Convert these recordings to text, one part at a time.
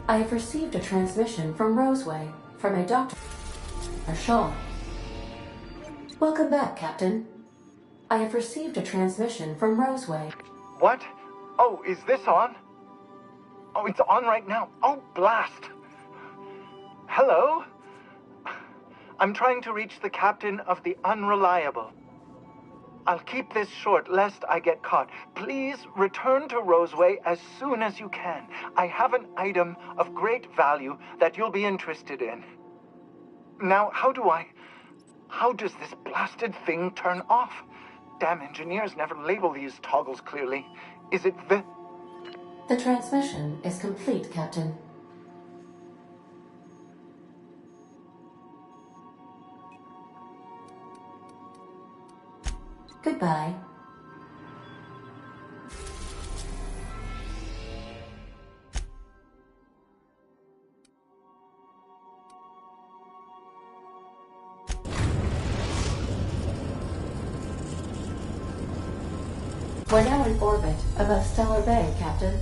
I have received a transmission from Roseway, from a Dr. Shaw. Welcome back, Captain. I have received a transmission from Roseway. What? Oh, is this on? Oh, it's on right now. Oh, blast! Hello? I'm trying to reach the captain of the Unreliable. I'll keep this short, lest I get caught. Please return to Roseway as soon as you can. I have an item of great value that you'll be interested in. Now, how does this blasted thing turn off? Damn engineers never label these toggles clearly. Is it the... The transmission is complete, Captain. Goodbye. We're now in orbit above Stellar Bay, Captain.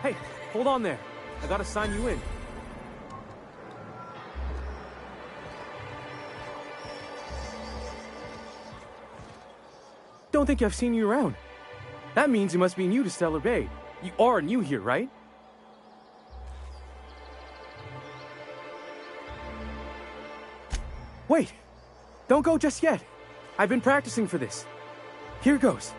Hey, hold on there. I gotta sign you in. Don't think I've seen you around. That means you must be new to Stellar Bay. You are new here, right? Wait! Don't go just yet. I've been practicing for this. Here goes.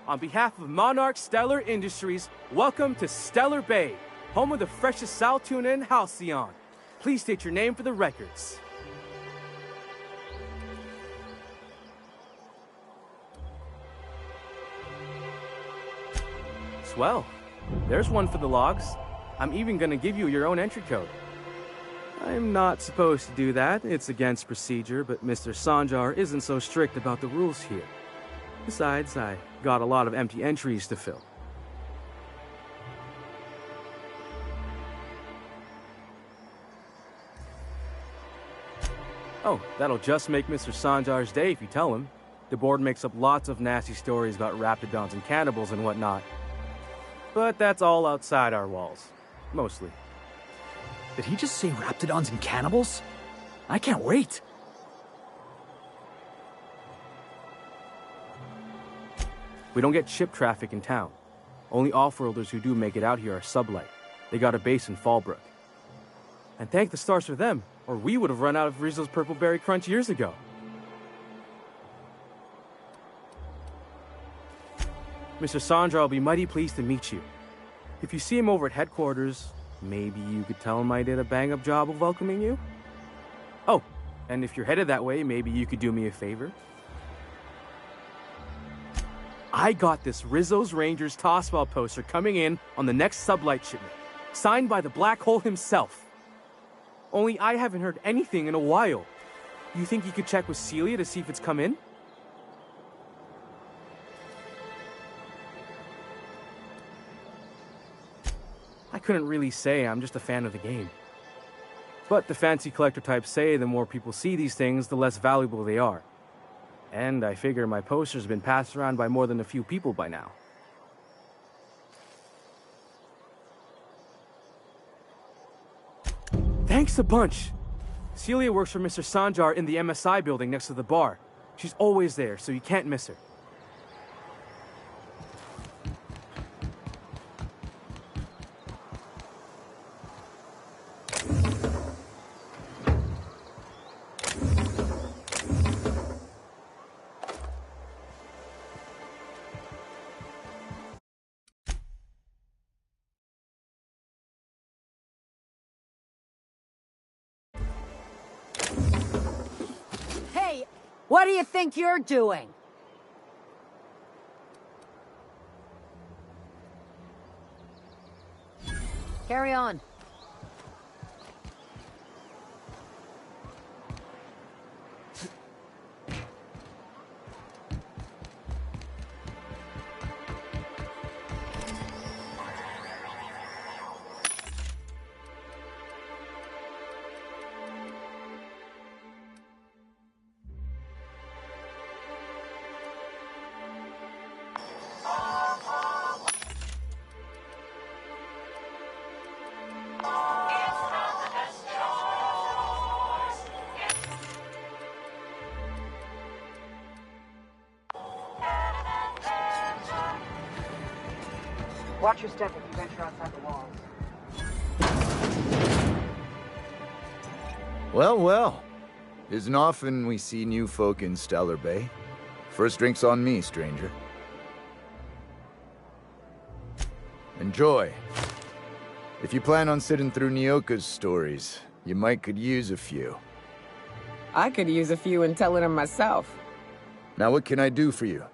On behalf of Monarch Stellar Industries, welcome to Stellar Bay, home of the freshest sal tuna and halcyon. Please state your name for the records. Swell. There's one for the logs. I'm even gonna give you your own entry code. I'm not supposed to do that. It's against procedure, but Mr. Sanjar isn't so strict about the rules here. Besides, I got a lot of empty entries to fill. Oh, that'll just make Mr. Sanjar's day if you tell him. The board makes up lots of nasty stories about raptidons and cannibals and whatnot. But that's all outside our walls. Mostly. Did he just say raptidons and cannibals? I can't wait. We don't get ship traffic in town. Only off-worlders who do make it out here are sublight. They got a base in Fallbrook. And thank the stars for them, or we would have run out of Rizzo's Purple Berry Crunch years ago. Mr. Sanjar will be mighty pleased to meet you. If you see him over at headquarters, maybe you could tell him I did a bang-up job of welcoming you? Oh, and if you're headed that way, maybe you could do me a favor? I got this Rizzo's Rangers Tossball poster coming in on the next sublight shipment, signed by the Black Hole himself. Only I haven't heard anything in a while. You think you could check with Celia to see if it's come in? I couldn't really say. I'm just a fan of the game. But the fancy collector types say the more people see these things, the less valuable they are. And I figure my poster's been passed around by more than a few people by now. Thanks a bunch. Celia works for Mr. Sanjar in the MSI building next to the bar. She's always there, so you can't miss her. What do you think you're doing? Carry on. Watch your step if you venture outside the walls. Well, well. Isn't often we see new folk in Stellar Bay. First drink's on me, stranger. Enjoy. If you plan on sitting through Nyoka's stories, you might could use a few. I could use a few and telling them myself. Now what can I do for you?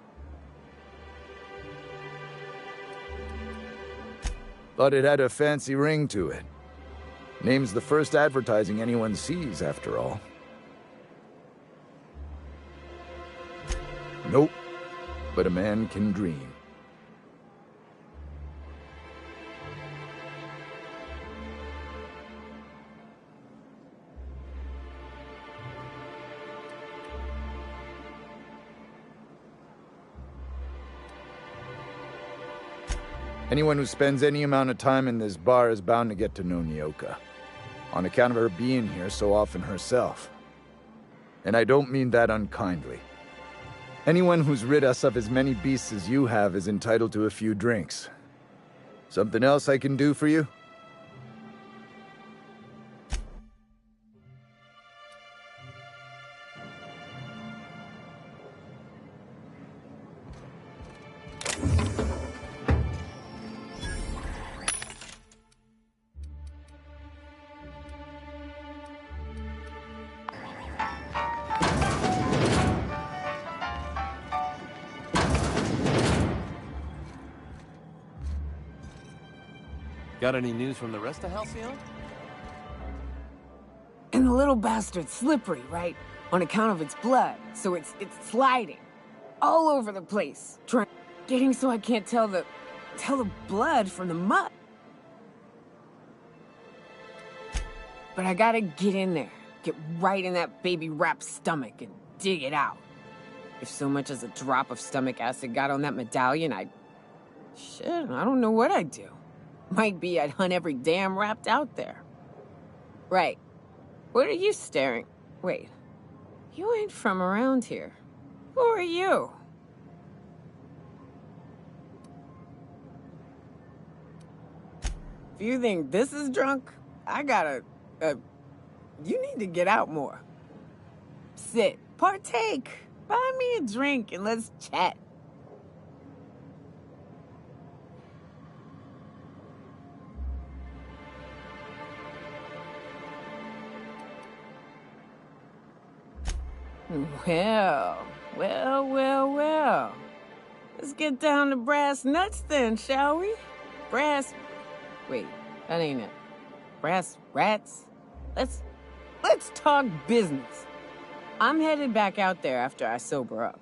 Thought it had a fancy ring to it. Name's the first advertising anyone sees, after all. Nope. But a man can dream. Anyone who spends any amount of time in this bar is bound to get to know Nyoka, on account of her being here so often herself. And I don't mean that unkindly. Anyone who's rid us of as many beasts as you have is entitled to a few drinks. Something else I can do for you? Got any news from the rest of Halcyon? And the little bastard's slippery, right? On account of its blood, so it's sliding all over the place, getting so I can't tell the blood from the mud. But I gotta get in there, get right in that baby rap's stomach and dig it out. If so much as a drop of stomach acid got on that medallion, shit, I don't know what I'd do. Might be I'd hunt every damn Rapt out there. Right. What are you staring? Wait. You ain't from around here. Who are you? If you think this is drunk, I gotta... you need to get out more. Sit. Partake. Buy me a drink and let's chat. Well. Let's get down to brass nuts then, shall we? Wait, that ain't it. Brass rats? Let's talk business. I'm headed back out there after I sober up.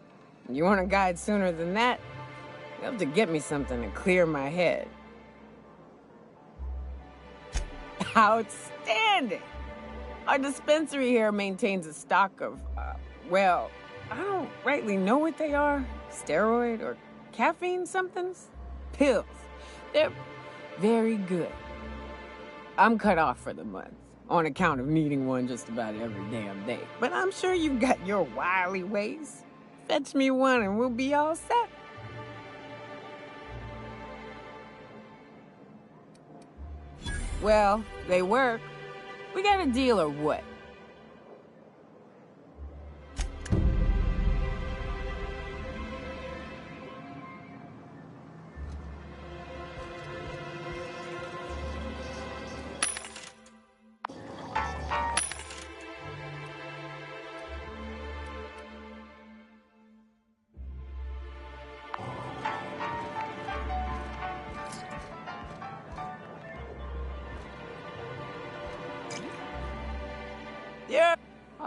You want a guide sooner than that? You have to get me something to clear my head. Outstanding! Our dispensary here maintains a stock of, well, I don't rightly know what they are. Steroid or caffeine somethings? Pills. They're very good. I'm cut off for the month, on account of needing one just about every damn day. But I'm sure you've got your wily ways. Fetch me one and we'll be all set. Well, they work. We got a deal or what?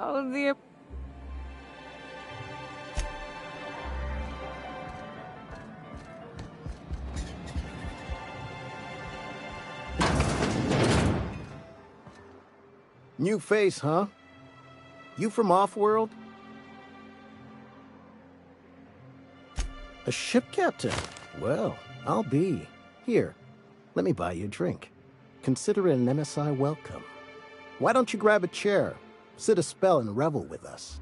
all of the... New face, huh? You from Offworld? A ship captain? Well, I'll be. Here, let me buy you a drink. Consider it an MSI welcome. Why don't you grab a chair, sit a spell and revel with us?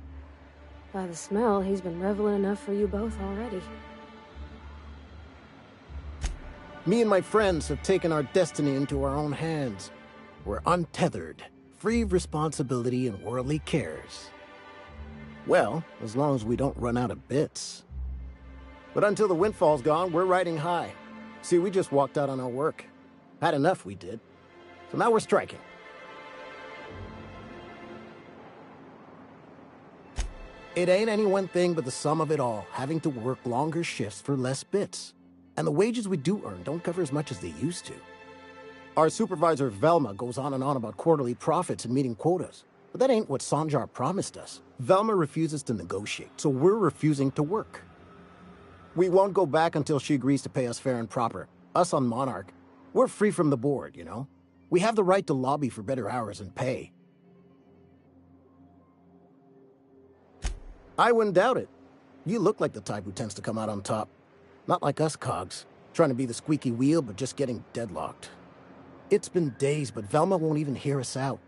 By the smell, he's been reveling enough for you both already. Me and my friends have taken our destiny into our own hands. We're untethered, free of responsibility and worldly cares. Well, as long as we don't run out of bits. But until the windfall's gone, we're riding high. See, we just walked out on our work. Had enough, we did. So now we're striking. It ain't any one thing but the sum of it all, having to work longer shifts for less bits. And the wages we do earn don't cover as much as they used to. Our supervisor, Velma, goes on and on about quarterly profits and meeting quotas. But that ain't what Sanjar promised us. Velma refuses to negotiate, so we're refusing to work. We won't go back until she agrees to pay us fair and proper. Us on Monarch, we're free from the board, you know? We have the right to lobby for better hours and pay. I wouldn't doubt it. You look like the type who tends to come out on top. Not like us cogs, trying to be the squeaky wheel but just getting deadlocked. It's been days, but Velma won't even hear us out.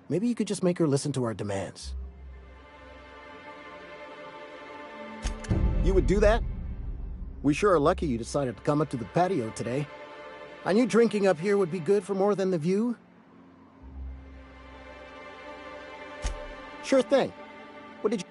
Maybe you could just make her listen to our demands. You would do that? We sure are lucky you decided to come up to the patio today. I knew drinking up here would be good for more than the view. Sure thing. What did you...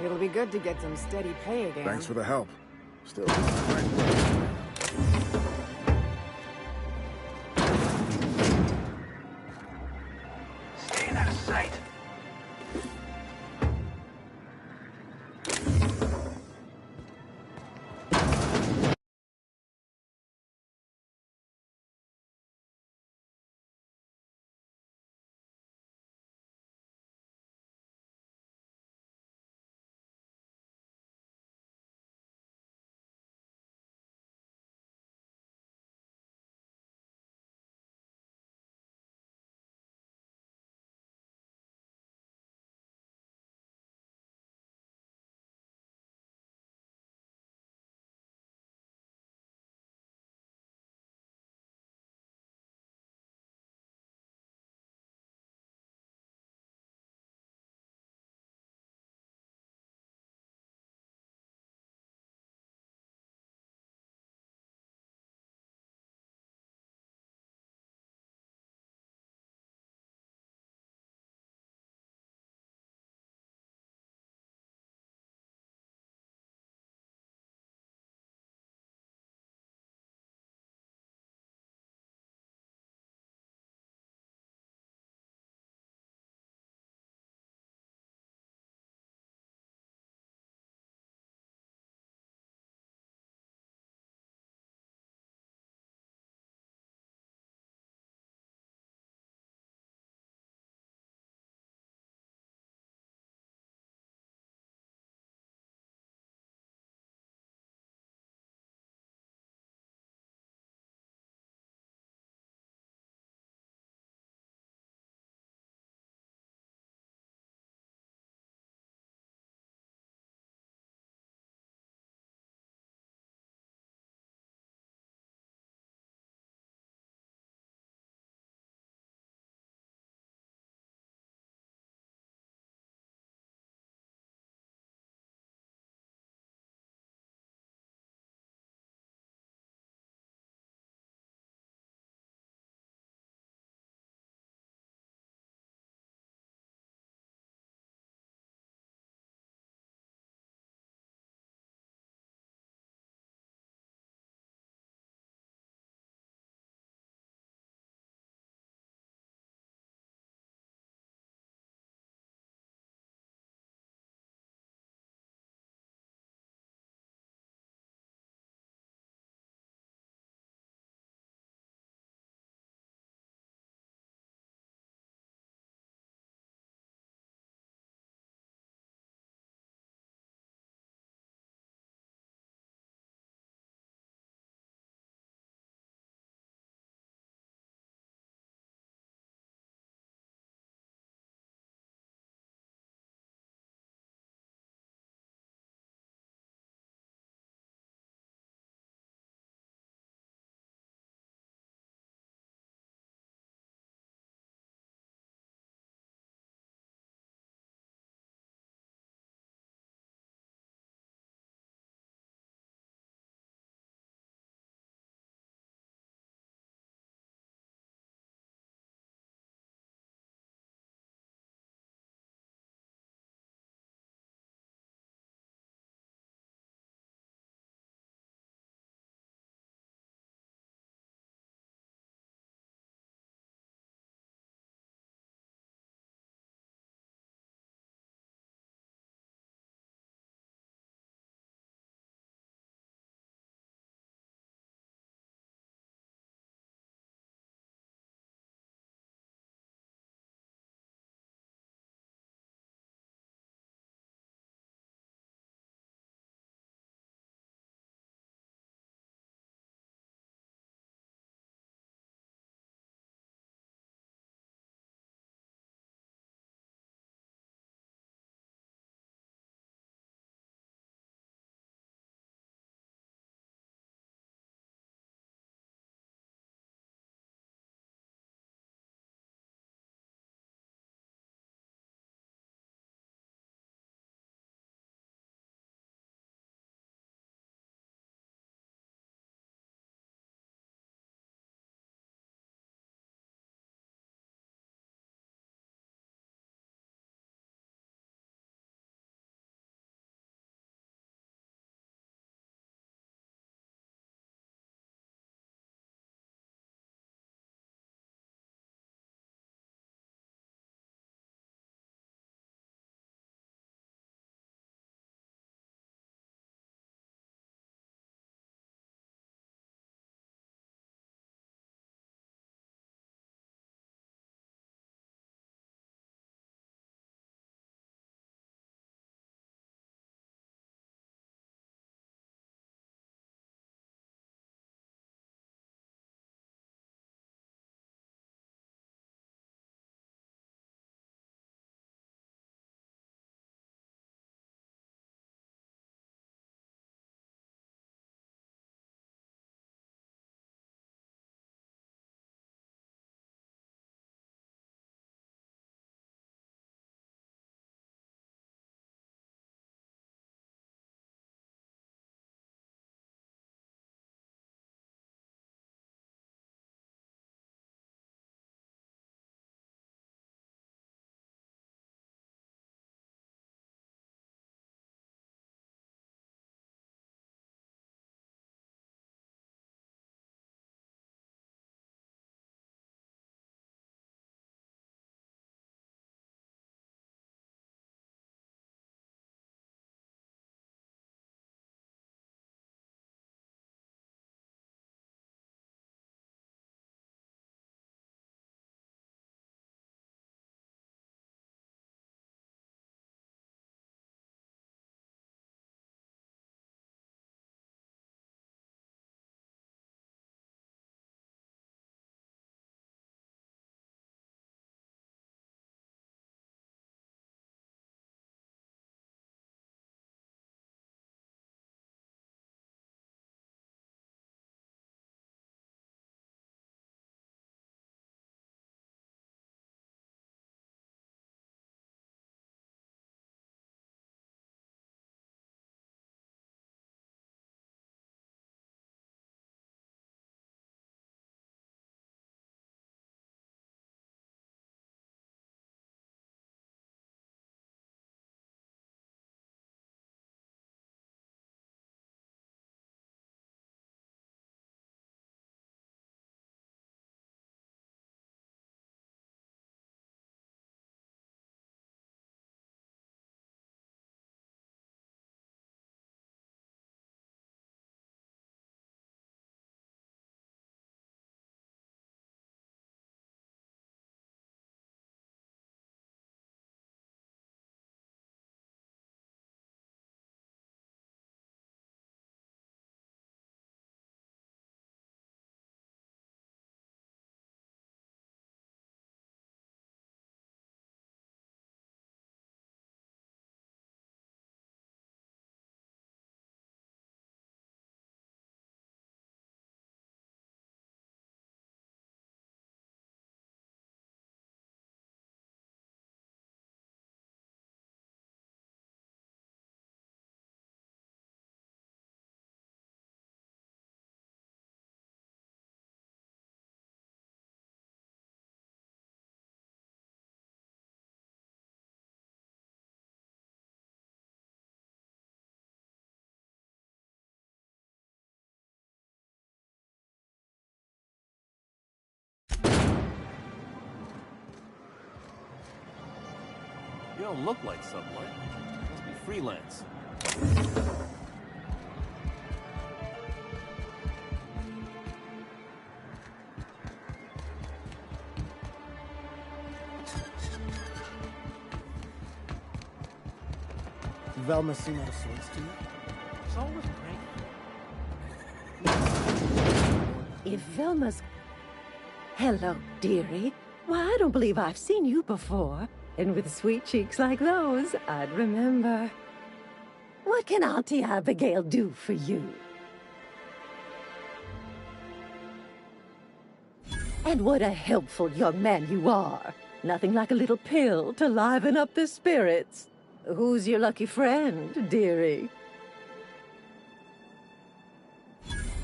It'll be good to get some steady pay again. Thanks for the help. Still, Staying out of sight. don't look like sunlight. Must be freelance. Velma seem out of sorts to you? It's always great. If Velma's... Hello, dearie. Why, I don't believe I've seen you before. And with sweet cheeks like those, I'd remember. What can Auntie Abigail do for you? And what a helpful young man you are. Nothing like a little pill to liven up the spirits. Who's your lucky friend, dearie?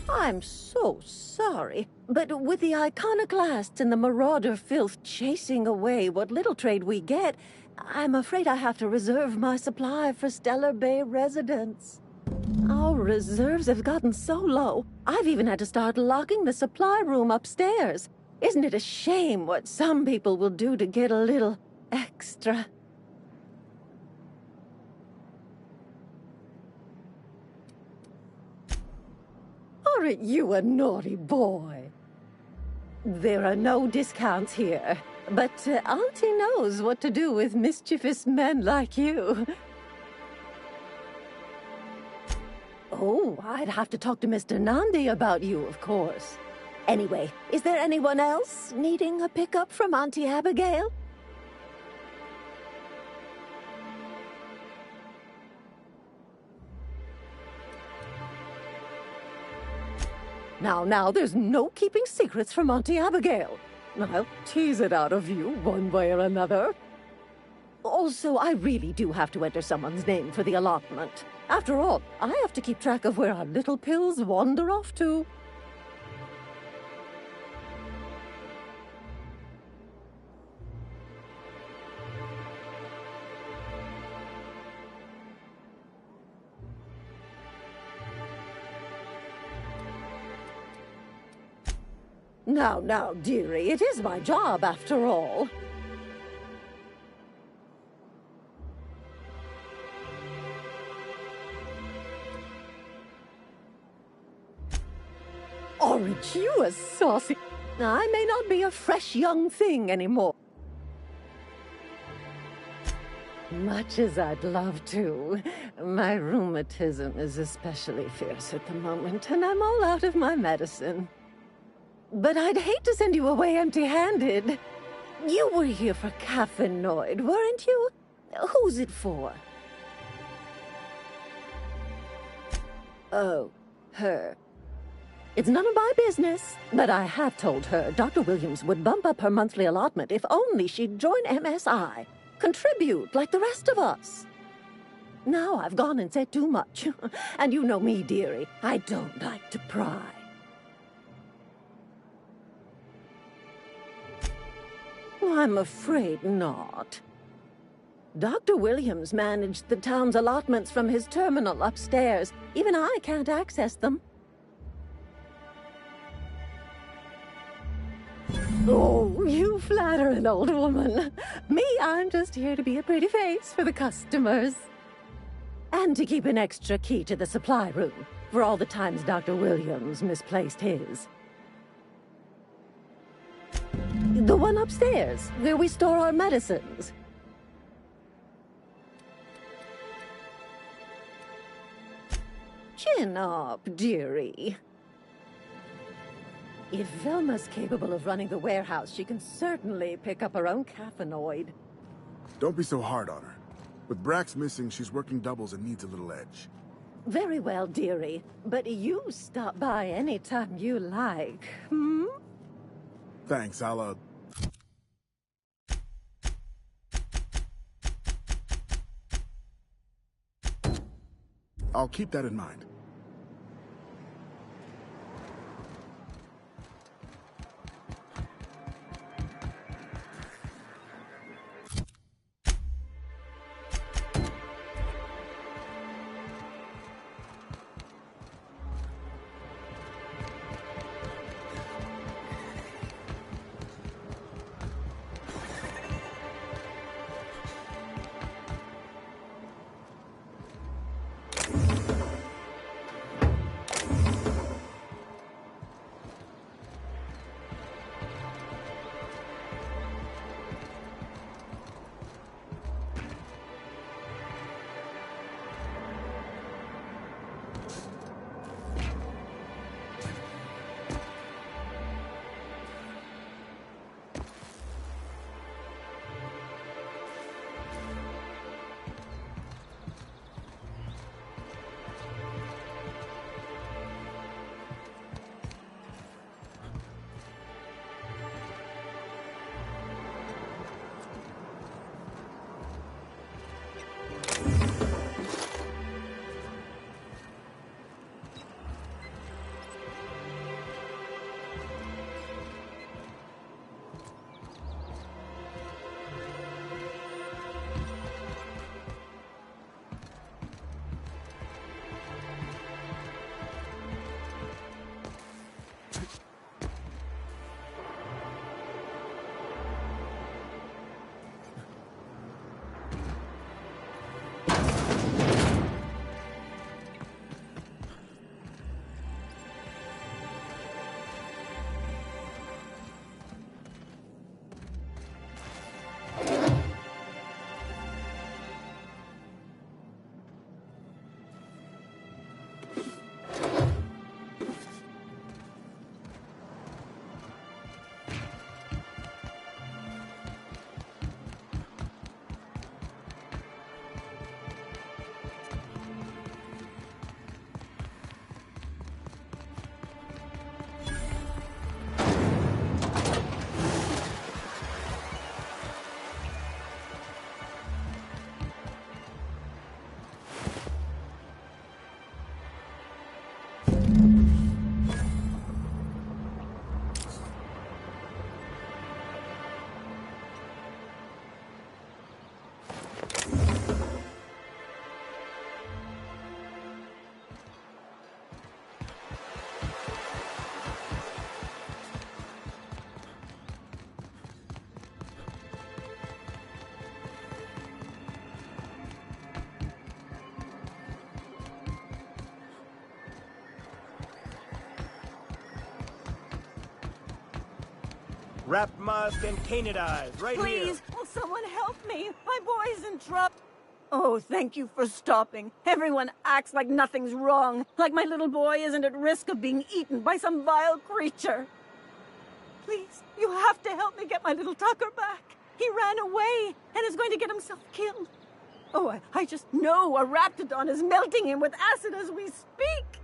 I'm so sorry, but with the iconoclasts and the marauder filth chasing away what little trade we get, I'm afraid I have to reserve my supply for Stellar Bay residents. Our reserves have gotten so low, I've even had to start locking the supply room upstairs. Isn't it a shame what some people will do to get a little extra? Aren't you a naughty boy? There are no discounts here, but Auntie knows what to do with mischievous men like you. Oh, I'd have to talk to Mr. Nandi about you, of course. Anyway, is there anyone else needing a pickup from Auntie Abigail? Now, there's no keeping secrets from Auntie Abigail. I'll tease it out of you one way or another. Also, I really do have to enter someone's name for the allotment. After all, I have to keep track of where our little pills wander off to. Now, dearie, it is my job, after all. Aren't you a saucy... I may not be a fresh young thing anymore. Much as I'd love to. My rheumatism is especially fierce at the moment, and I'm all out of my medicine. But I'd hate to send you away empty-handed. You were here for Caffeinoid, weren't you? Who's it for? Oh, her. It's none of my business, but I have told her Dr. Williams would bump up her monthly allotment if only she'd join MSI. Contribute like the rest of us. Now I've gone and said too much. And you know me, dearie. I don't like to pry. I'm afraid not. Dr. Williams managed the town's allotments from his terminal upstairs. Even I can't access them. Oh, you flatter an old woman. Me, I'm just here to be a pretty face for the customers. And to keep an extra key to the supply room, for all the times Dr. Williams misplaced his. The one upstairs, where we store our medicines. Chin up, dearie. If Velma's capable of running the warehouse, she can certainly pick up her own caffeinoid. Don't be so hard on her. With Brax missing, she's working doubles and needs a little edge. Very well, dearie. But you stop by any time you like, hmm? Thanks, I'll, I'll keep that in mind. Wrap mask and canid eyes, right here. Please, will someone help me? My boy's in trouble. Oh, thank you for stopping. Everyone acts like nothing's wrong, like my little boy isn't at risk of being eaten by some vile creature. Please, you have to help me get my little Tucker back. He ran away and is going to get himself killed. Oh, I just know a raptidon is melting him with acid as we speak.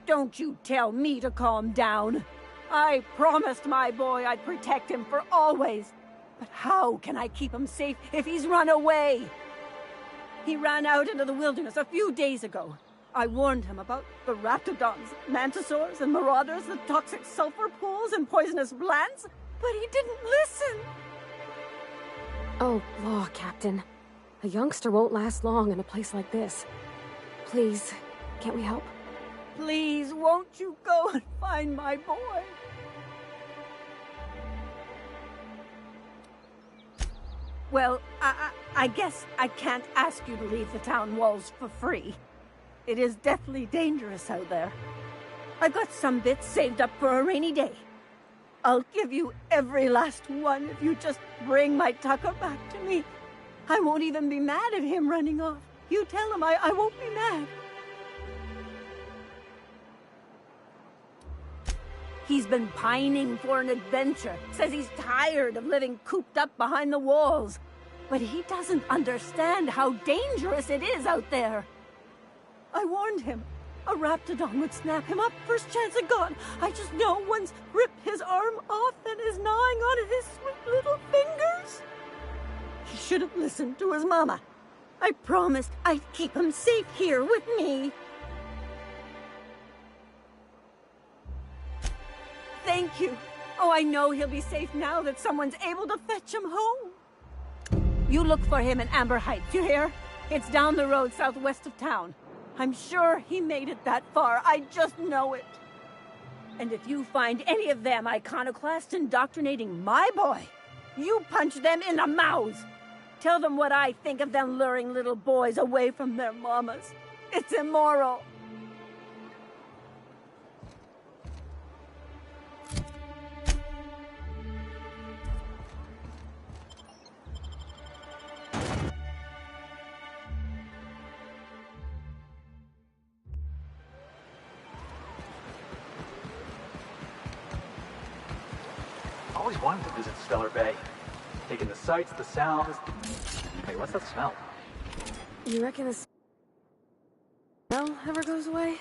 Don't you tell me to calm down. I promised my boy I'd protect him for always. But how can I keep him safe if he's run away? He ran out into the wilderness a few days ago. I warned him about the raptidons, mantisaurs, and marauders, the toxic sulfur pools, and poisonous plants, but he didn't listen. Oh, law, Captain. A youngster won't last long in a place like this. Please, can't we help? Please, won't you go and find my boy? Well, I guess I can't ask you to leave the town walls for free. It is deathly dangerous out there. I've got some bits saved up for a rainy day. I'll give you every last one if you just bring my Tucker back to me. I won't even be mad at him running off. You tell him I won't be mad. He's been pining for an adventure. Says he's tired of living cooped up behind the walls. But he doesn't understand how dangerous it is out there. I warned him. A raptidon would snap him up first chance it got. I just know one's ripped his arm off and is gnawing on his sweet little fingers. He should have listened to his mama. I promised I'd keep him safe here with me. Thank you. Oh, I know he'll be safe now that someone's able to fetch him home. You look for him in Amber Heights, you hear? It's down the road southwest of town. I'm sure he made it that far. I just know it. And if you find any of them iconoclasts indoctrinating my boy, you punch them in the mouths. Tell them what I think of them luring little boys away from their mamas. It's immoral. always wanted to visit Stellar Bay. Taking the sights, the sounds. Hey, what's that smell? You reckon the smell ever goes away?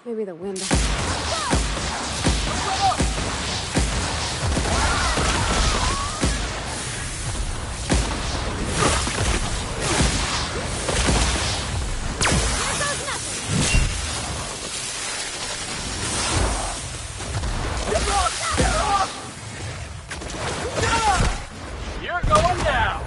Maybe the wind. You're going down!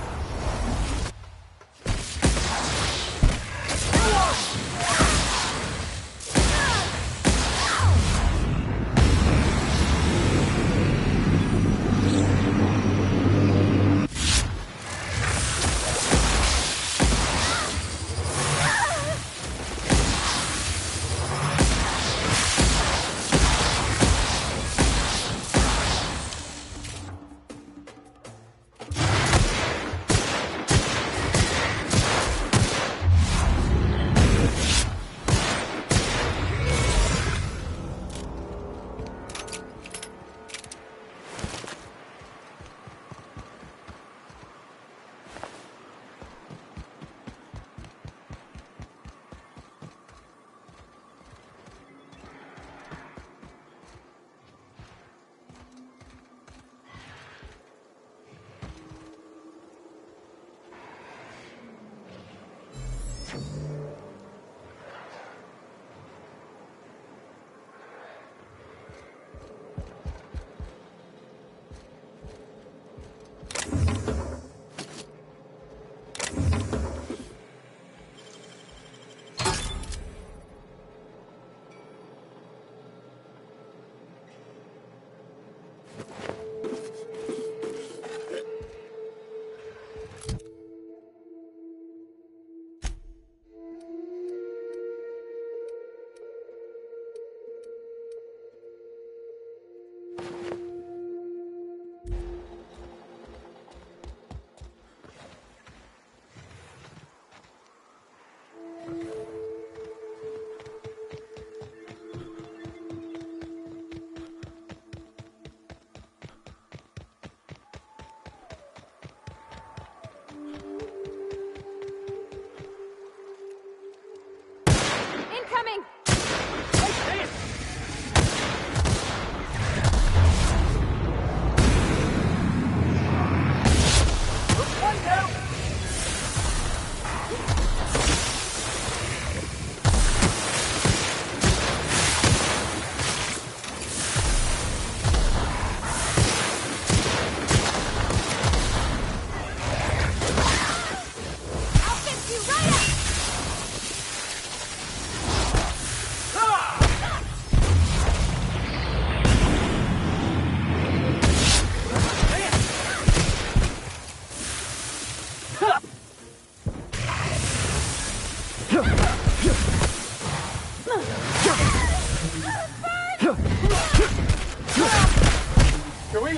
Can we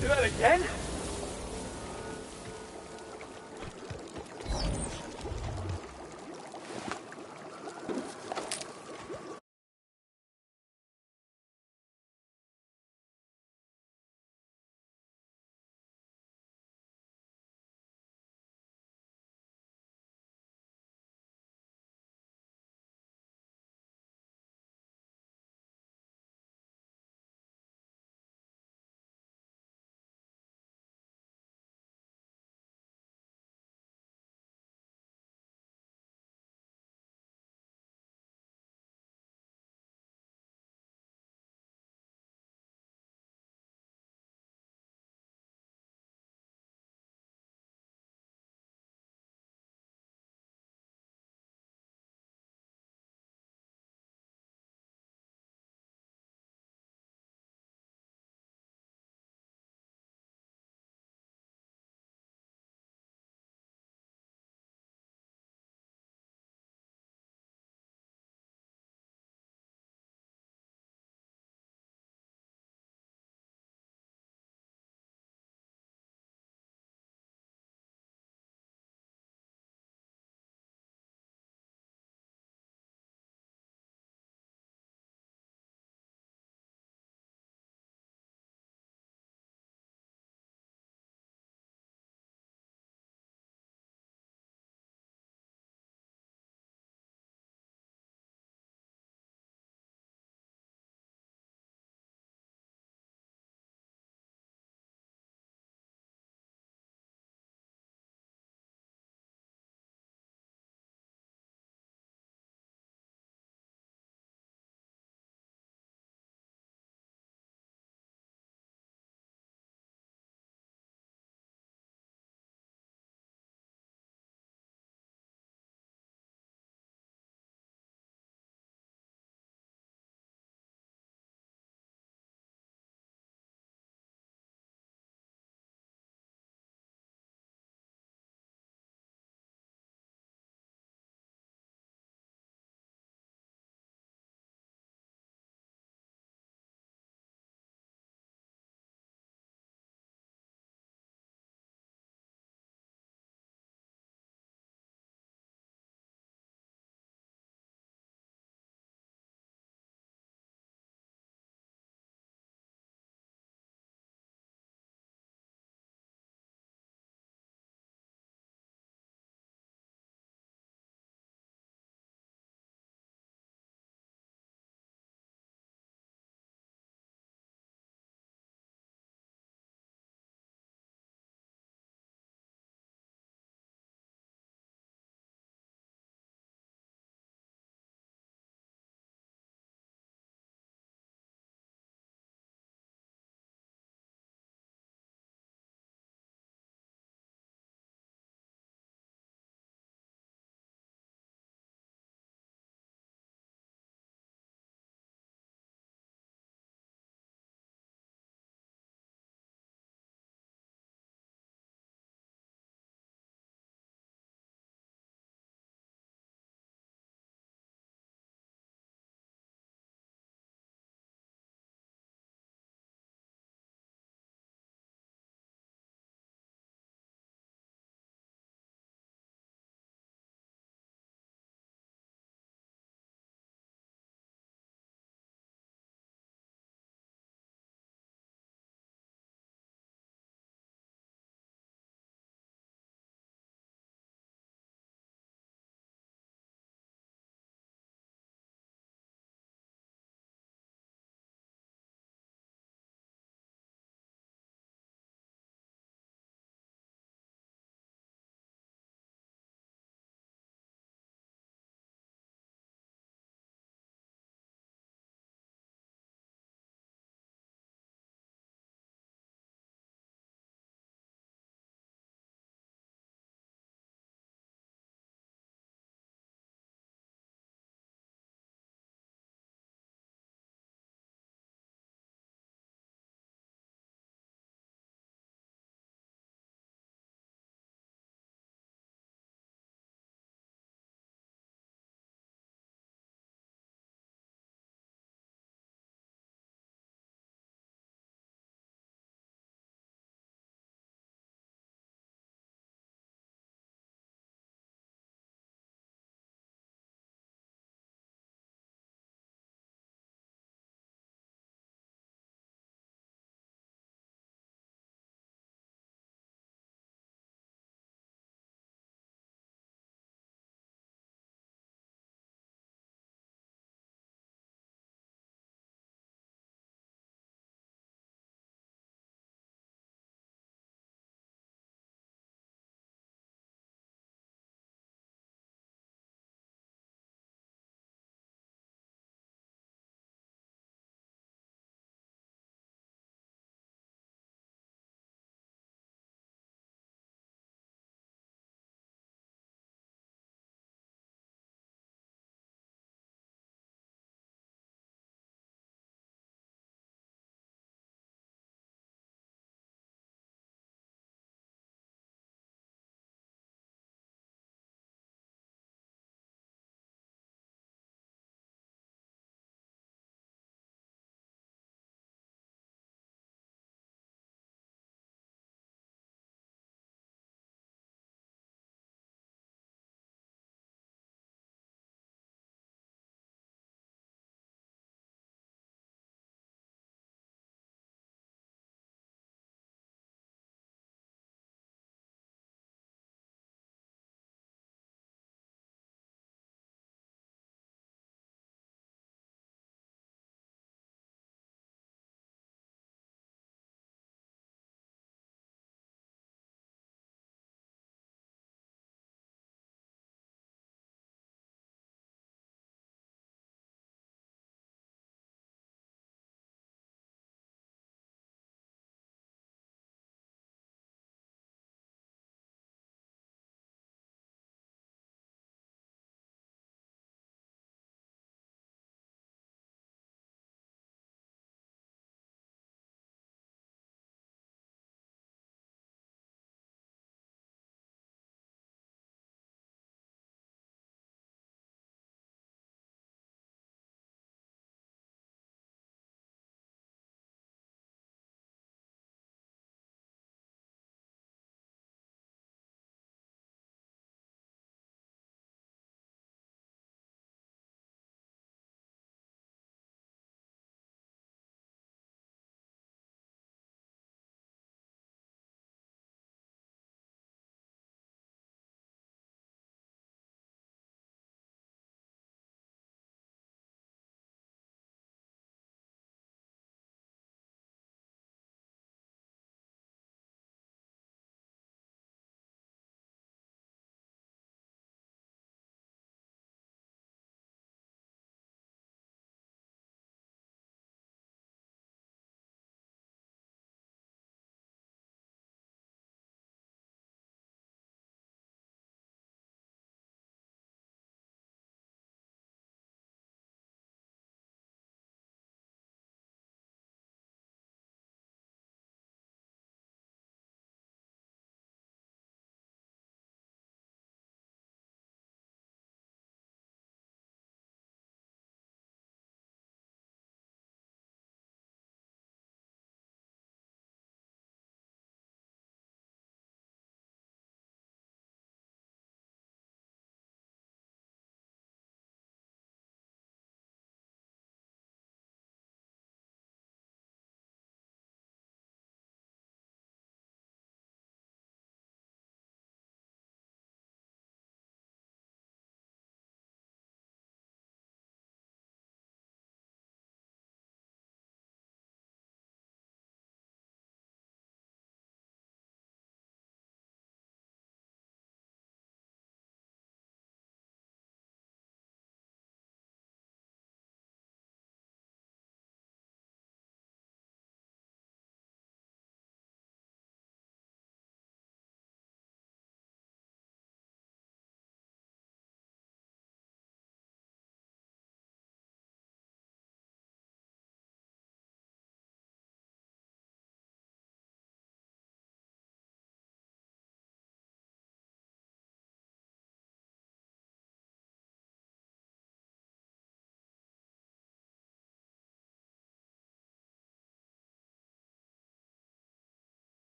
do that again?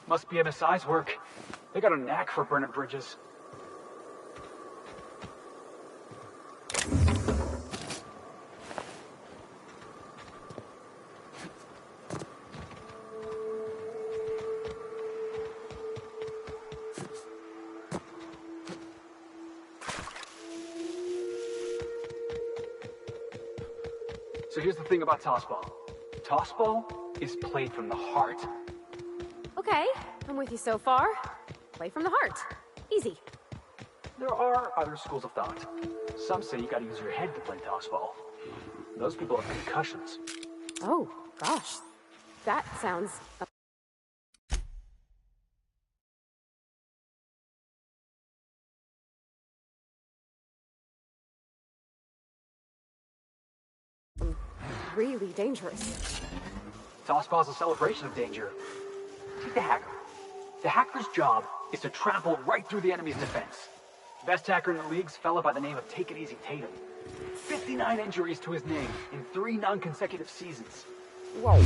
Must be MSI's work. They got a knack for burning bridges. So here's the thing about tossball. Tossball is played from the heart. Okay, I'm with you so far. Play from the heart. Easy. There are other schools of thought. Some say you gotta use your head to play tossball. Those people have concussions. Oh, gosh. That sounds... really dangerous. Tossball is a celebration of danger. Take the hacker. The hacker's job is to trample right through the enemy's defense. Best hacker in the league's fella by the name of Take It Easy Tatum. 59 injuries to his name in 3 non-consecutive seasons. Whoa.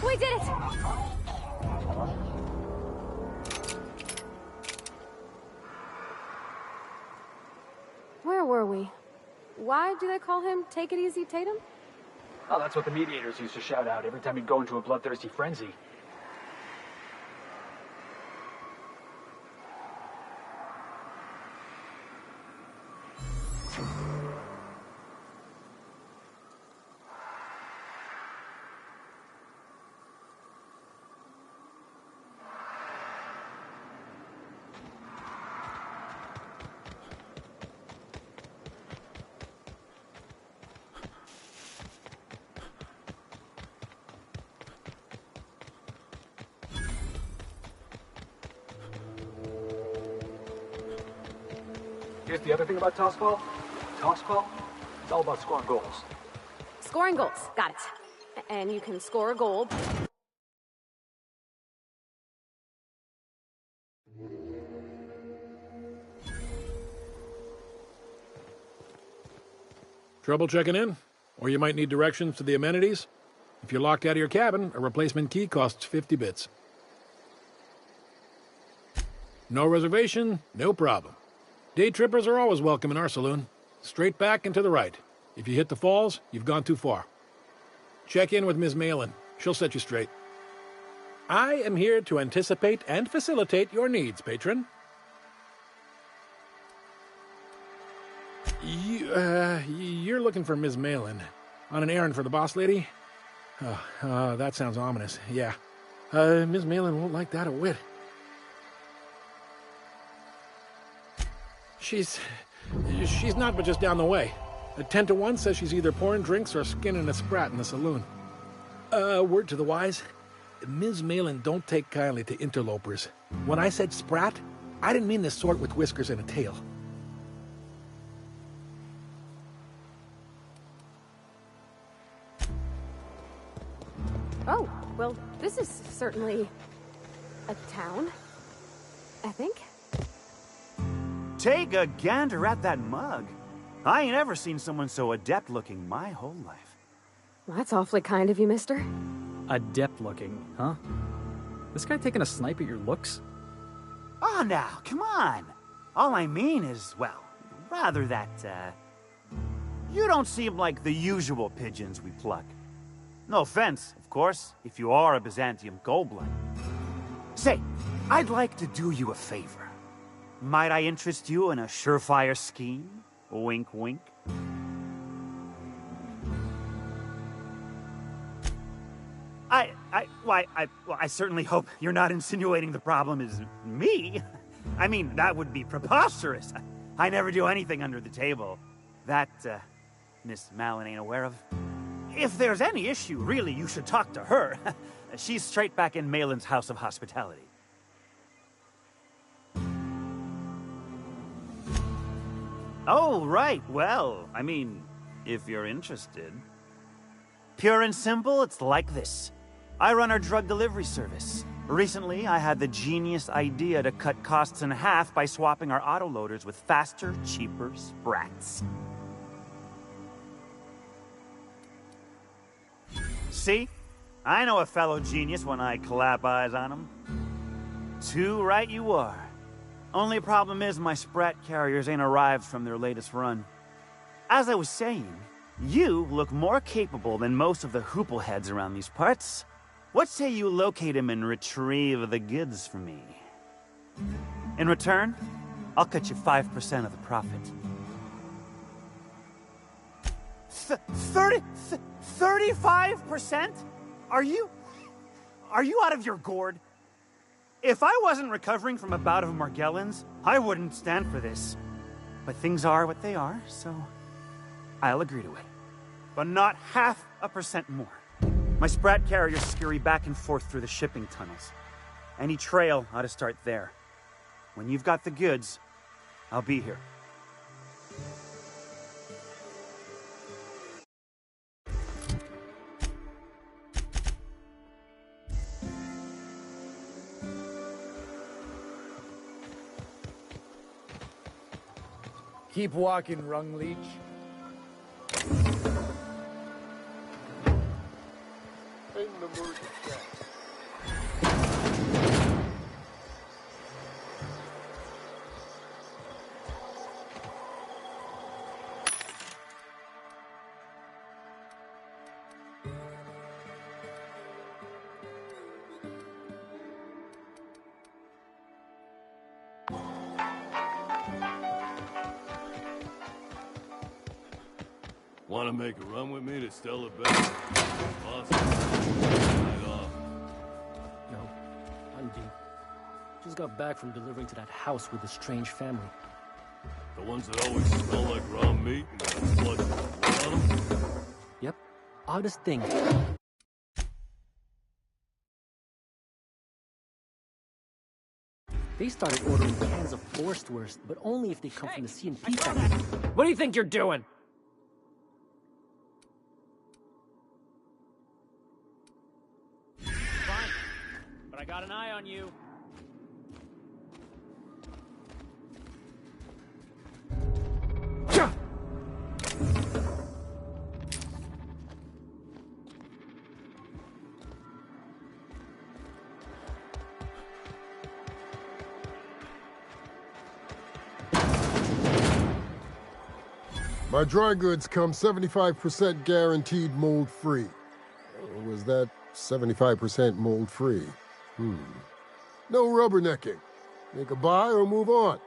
We did it! Where were we? Why do they call him Take It Easy Tatum? Oh, that's what the mediators used to shout out every time he'd go into a bloodthirsty frenzy. Here's the other thing about tossball. Tossball, it's all about scoring goals. Scoring goals. Got it. And you can score a goal. Trouble checking in? Or you might need directions to the amenities? If you're locked out of your cabin, a replacement key costs 50 bits. No reservation, no problem. Day trippers are always welcome in our saloon. Straight back and to the right. If you hit the falls, you've gone too far. Check in with Ms. Malin. She'll set you straight. I am here to anticipate and facilitate your needs, patron. You're looking for Ms. Malin. On an errand for the boss lady? That sounds ominous. Yeah. Ms. Malin won't like that a whit. She's not but just down the way. A 10 to 1 says she's either pouring drinks or skinning a sprat in the saloon. Word to the wise, Ms. Malin don't take kindly to interlopers. When I said sprat, I didn't mean the sort with whiskers and a tail. Oh, well, this is certainly a town, I think. Take a gander at that mug. I ain't ever seen someone so adept-looking my whole life. Well, that's awfully kind of you, mister. Adept-looking, huh? This guy taking a snipe at your looks? Oh, now, come on. All I mean is, well, rather that, you don't seem like the usual pigeons we pluck. No offense, of course, if you are a Byzantium goldblood. Say, I'd like to do you a favor. Might I interest you in a surefire scheme? Wink, wink. I certainly hope you're not insinuating the problem is me. I mean, that would be preposterous. I never do anything under the table. That, Miss Malin ain't aware of. If there's any issue, really, you should talk to her. She's straight back in Malin's House of Hospitality. Oh, right. Well, I mean, if you're interested. Pure and simple, it's like this. I run our drug delivery service. Recently, I had the genius idea to cut costs in half by swapping our autoloaders with faster, cheaper sprats. See? I know a fellow genius when I clap eyes on him. Too right you are. Only problem is my sprat carriers ain't arrived from their latest run. As I was saying, you look more capable than most of the hoople heads around these parts. What say you locate him and retrieve the goods for me? In return, I'll cut you 5% of the profit. 35%? Are you out of your gourd? If I wasn't recovering from a bout of Margellans, I wouldn't stand for this. But things are what they are, so I'll agree to it. But not 0.5% more. My sprat carriers scurry back and forth through the shipping tunnels. Any trail ought to start there. When you've got the goods, I'll be here. Keep walking, Rung Leech. Want to make a run with me to Stella Bay? Awesome. Right off. No, I'm deep. Just got back from delivering to that house with the strange family. The ones that always smell like raw meat and got blood on them? Yep. Oddest thing. They started ordering cans of Forstwurst, but only if they come from the C&P factory. What do you think you're doing? But I got an eye on you. My dry goods come 75% guaranteed mold-free. Was that 75% mold-free? No rubbernecking. Make a buy or move on.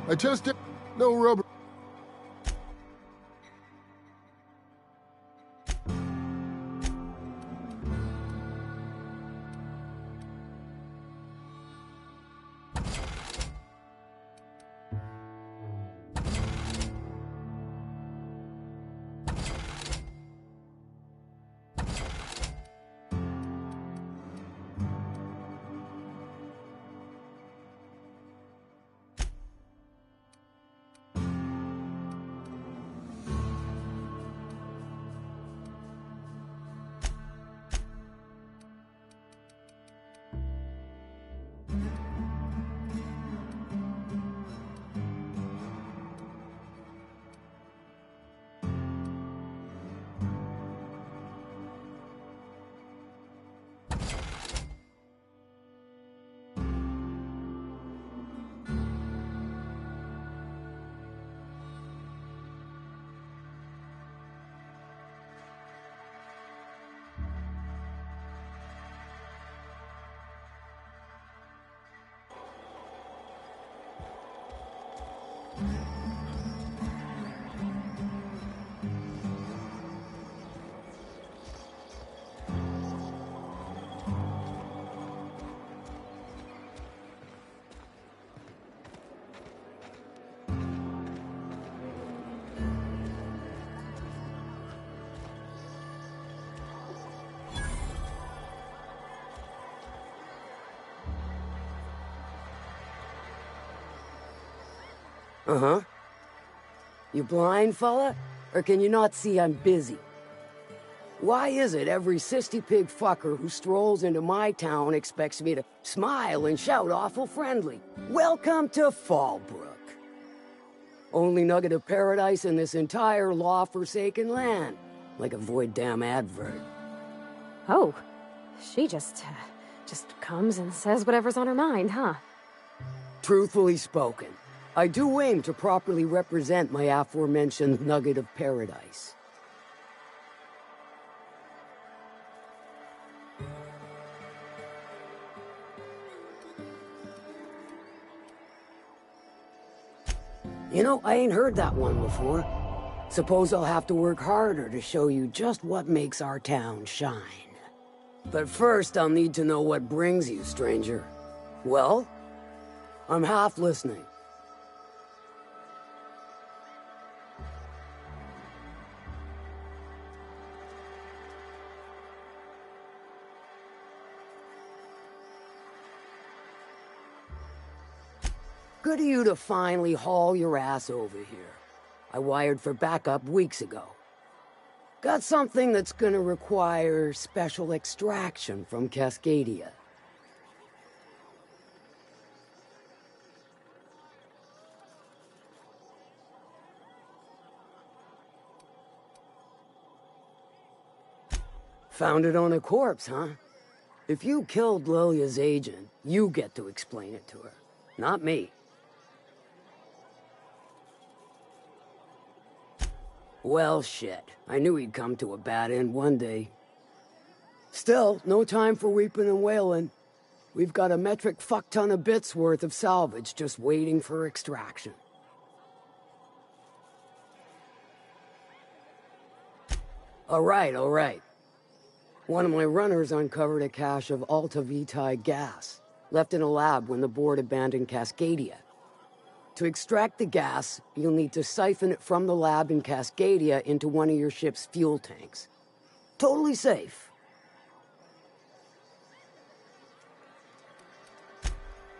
I just did no rubber. Uh-huh. You blind, fella? Or can you not see I'm busy? Why is it every sissy pig fucker who strolls into my town expects me to smile and shout awful friendly? Welcome to Fallbrook. Only nugget of paradise in this entire law-forsaken land. Like a void damn advert. Oh, she just comes and says whatever's on her mind, huh? Truthfully spoken, I do aim to properly represent my aforementioned nugget of paradise. You know, I ain't heard that one before. Suppose I'll have to work harder to show you just what makes our town shine. But first, I'll need to know what brings you, stranger. Well, I'm half listening. Good of you to finally haul your ass over here. I wired for backup weeks ago. Got something that's gonna require special extraction from Cascadia. Found it on a corpse, huh? If you killed Lilia's agent, you get to explain it to her, not me. Well, shit. I knew he'd come to a bad end one day. Still, no time for weeping and wailing. We've got a metric fuck-ton of bits worth of salvage just waiting for extraction. All right. One of my runners uncovered a cache of Alta Vitae gas, left in a lab when the board abandoned Cascadia. To extract the gas, you'll need to siphon it from the lab in Cascadia into one of your ship's fuel tanks. Totally safe.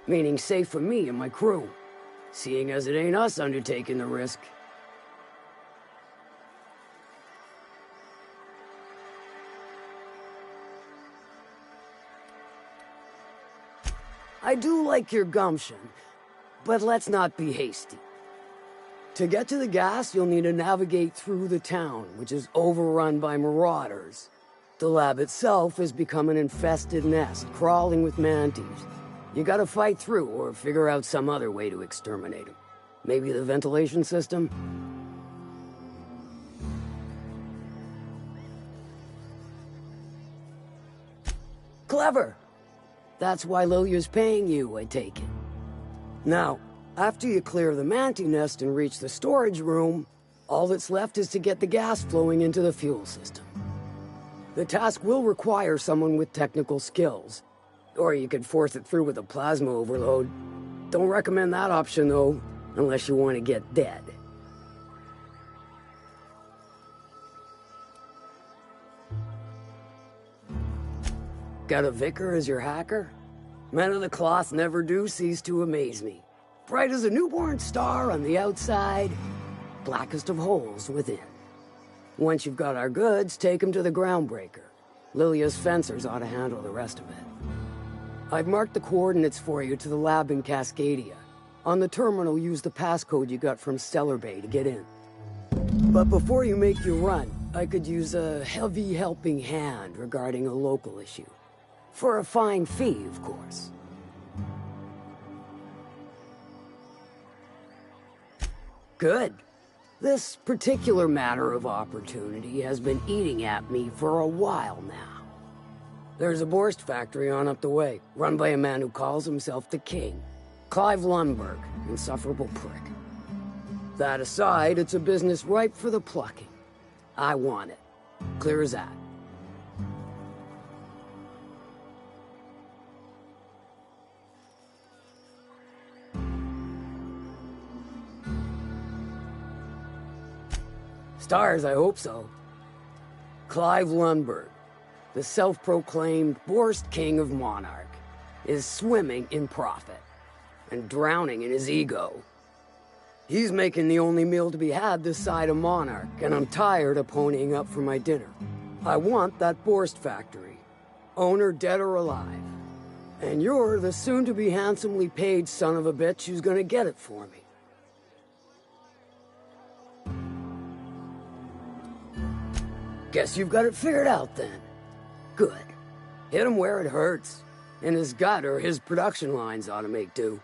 Meaning safe for me and my crew, seeing as it ain't us undertaking the risk. I do like your gumption, but let's not be hasty. To get to the gas, you'll need to navigate through the town, which is overrun by marauders. The lab itself has become an infested nest, crawling with mantis. You gotta fight through or figure out some other way to exterminate them. Maybe the ventilation system? Clever! That's why Lilia's paying you, I take it. Now, after you clear the mantis nest and reach the storage room, all that's left is to get the gas flowing into the fuel system. The task will require someone with technical skills, or you could force it through with a plasma overload. Don't recommend that option, though, unless you want to get dead. Got a vicar as your hacker? Men of the cloth never do cease to amaze me. Bright as a newborn star on the outside, blackest of holes within. Once you've got our goods, take them to the groundbreaker. Lilia's fencers ought to handle the rest of it. I've marked the coordinates for you to the lab in Cascadia. On the terminal, use the passcode you got from Stellar Bay to get in. But before you make your run, I could use a heavy helping hand regarding a local issue. For a fine fee, of course. Good. This particular matter of opportunity has been eating at me for a while now. There's a Borst factory on up the way, run by a man who calls himself the King. Clive Lundberg, insufferable prick. That aside, it's a business ripe for the plucking. I want it. Clear as that. Stars, I hope so. Clive Lundberg, the self-proclaimed Borst King of Monarch, is swimming in profit and drowning in his ego. He's making the only meal to be had this side of Monarch, and I'm tired of ponying up for my dinner. I want that Borst factory, owner dead or alive. And you're the soon-to-be handsomely paid son of a bitch who's gonna get it for me. Guess you've got it figured out then. Good. Hit him where it hurts. In his gut, or his production lines ought to make do.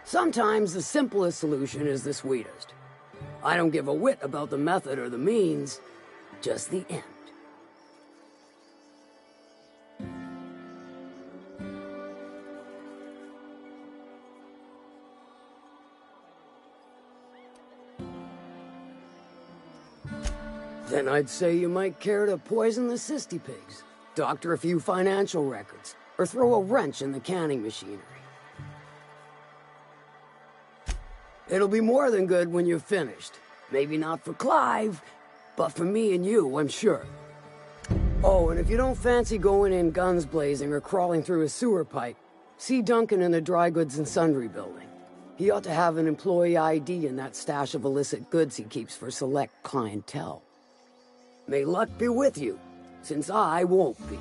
Sometimes the simplest solution is the sweetest. I don't give a whit about the method or the means, just the end. Then I'd say you might care to poison the cysty pigs, doctor a few financial records, or throw a wrench in the canning machinery. It'll be more than good when you're finished. Maybe not for Clive, but for me and you, I'm sure. Oh, and if you don't fancy going in guns blazing or crawling through a sewer pipe, see Duncan in the Dry Goods and Sundry building. He ought to have an employee ID in that stash of illicit goods he keeps for select clientele. May luck be with you, since I won't be.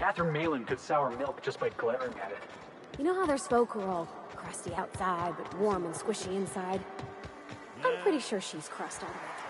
Catherine Malin could sour milk just by glaring at it. You know how there's folk who are all crusty outside, but warm and squishy inside? I'm pretty sure she's crust all the way.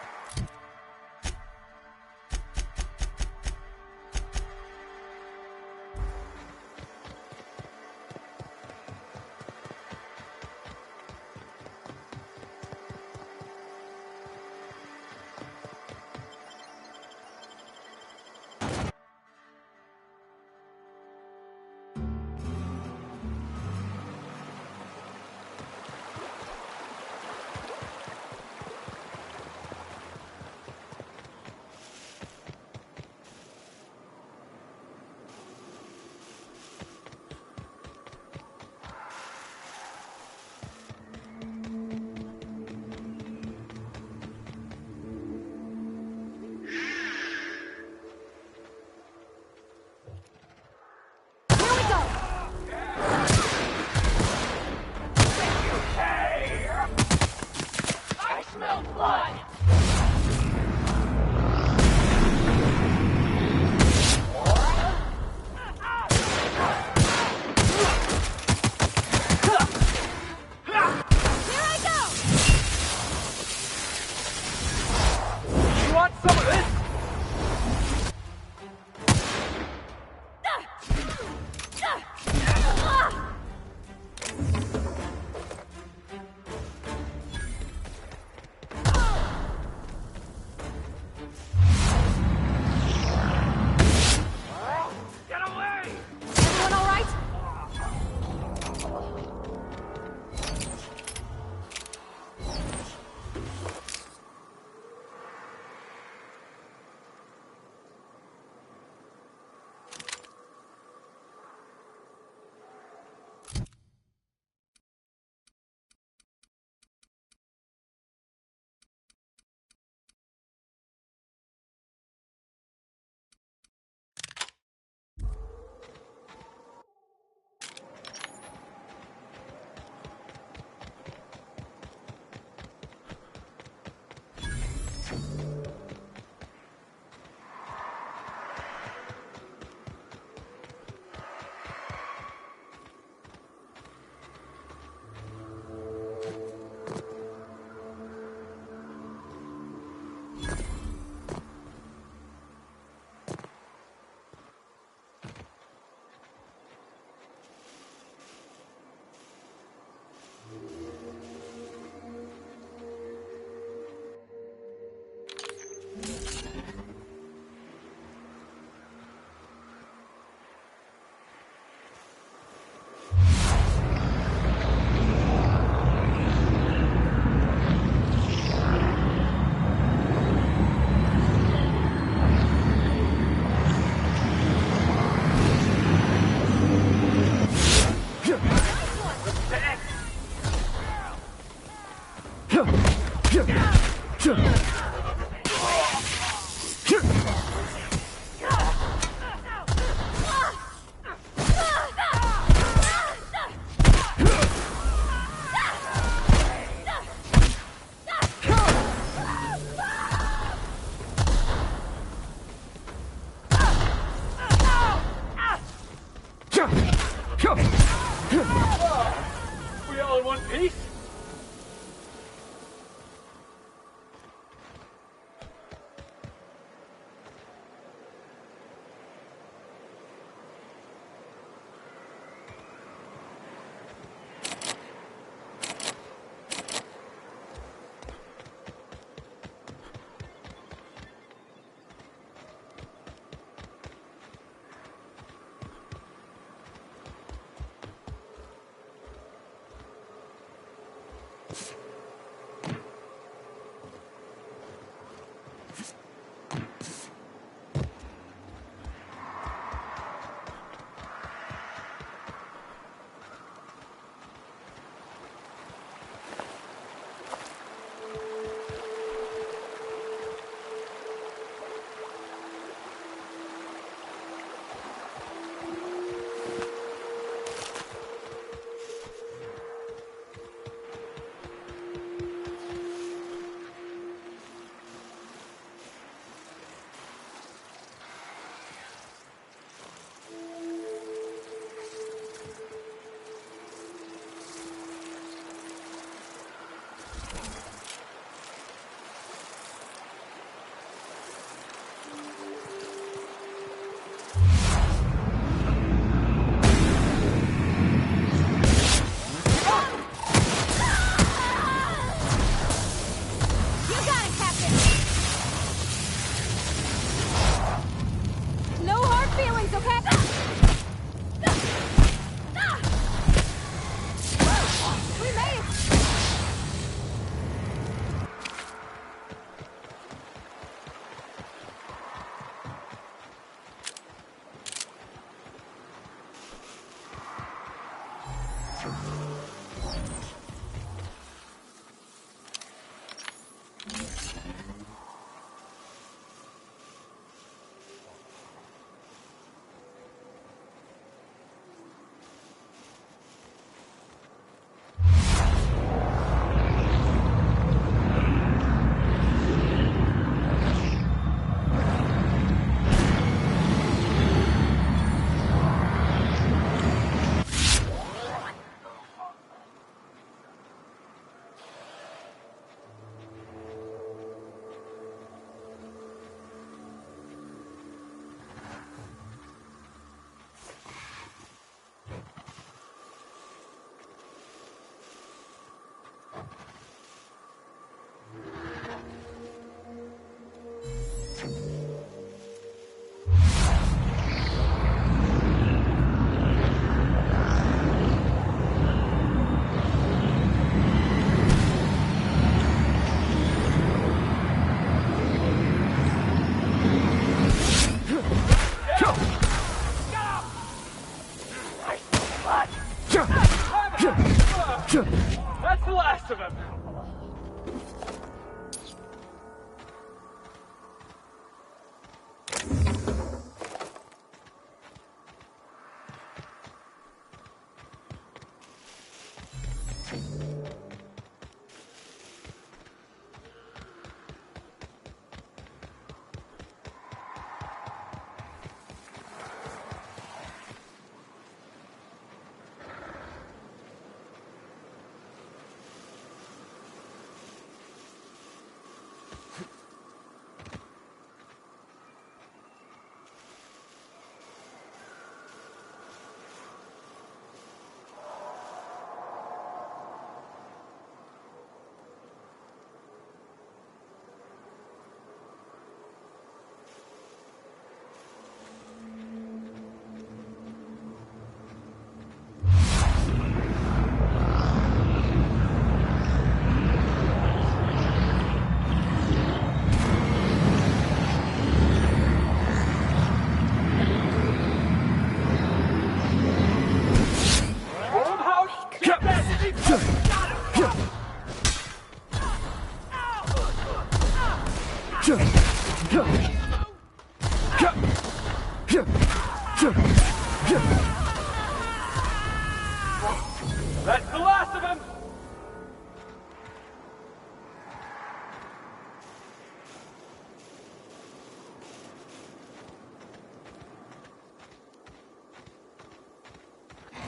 That's the last of him!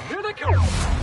Here they come!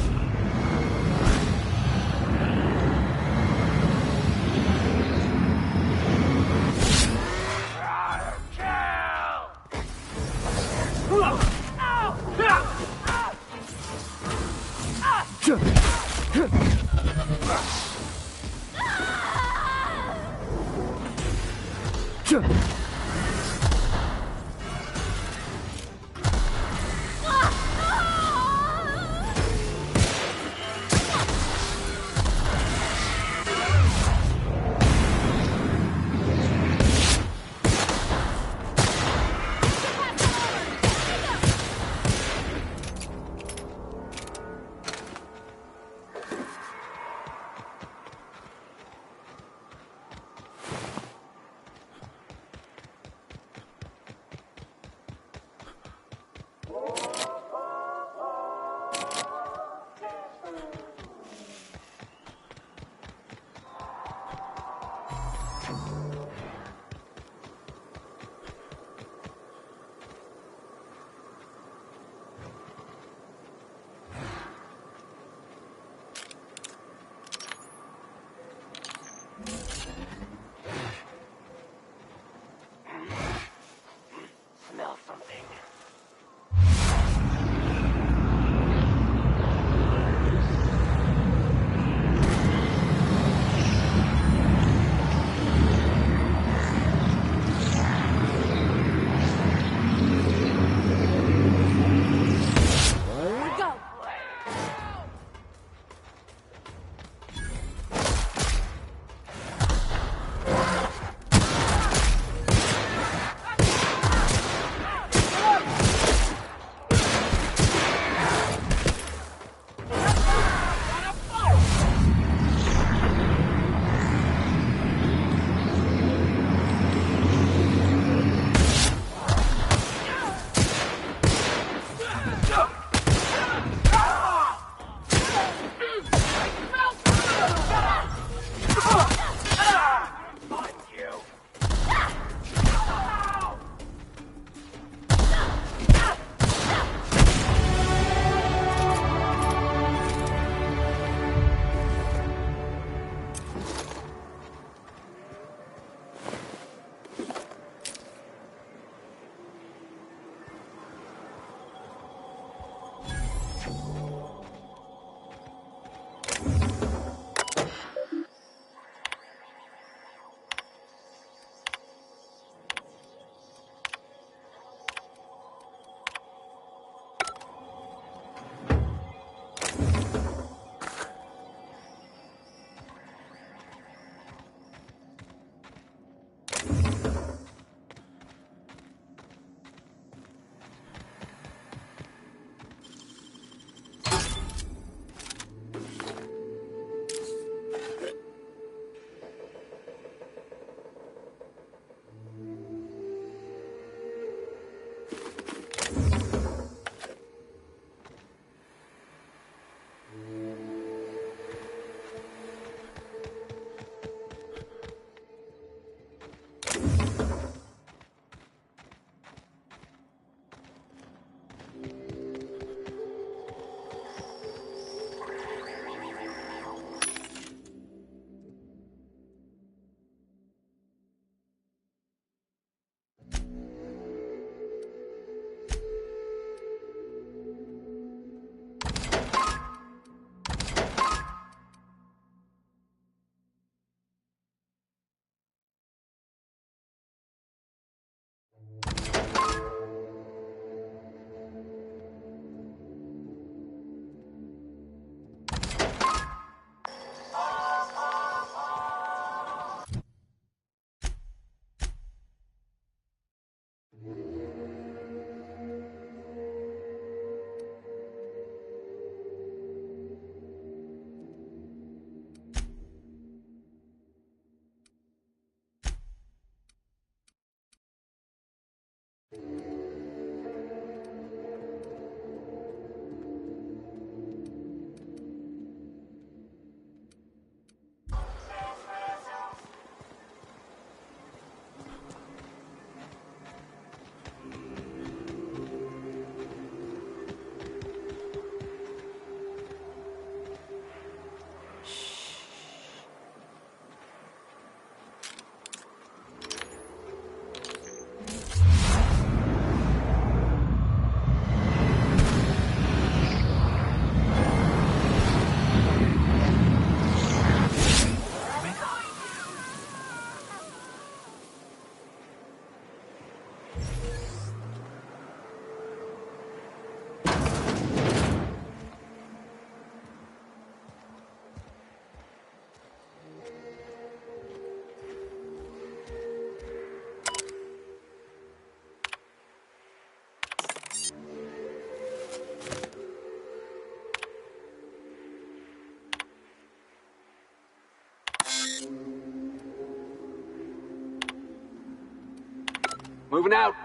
Moving out.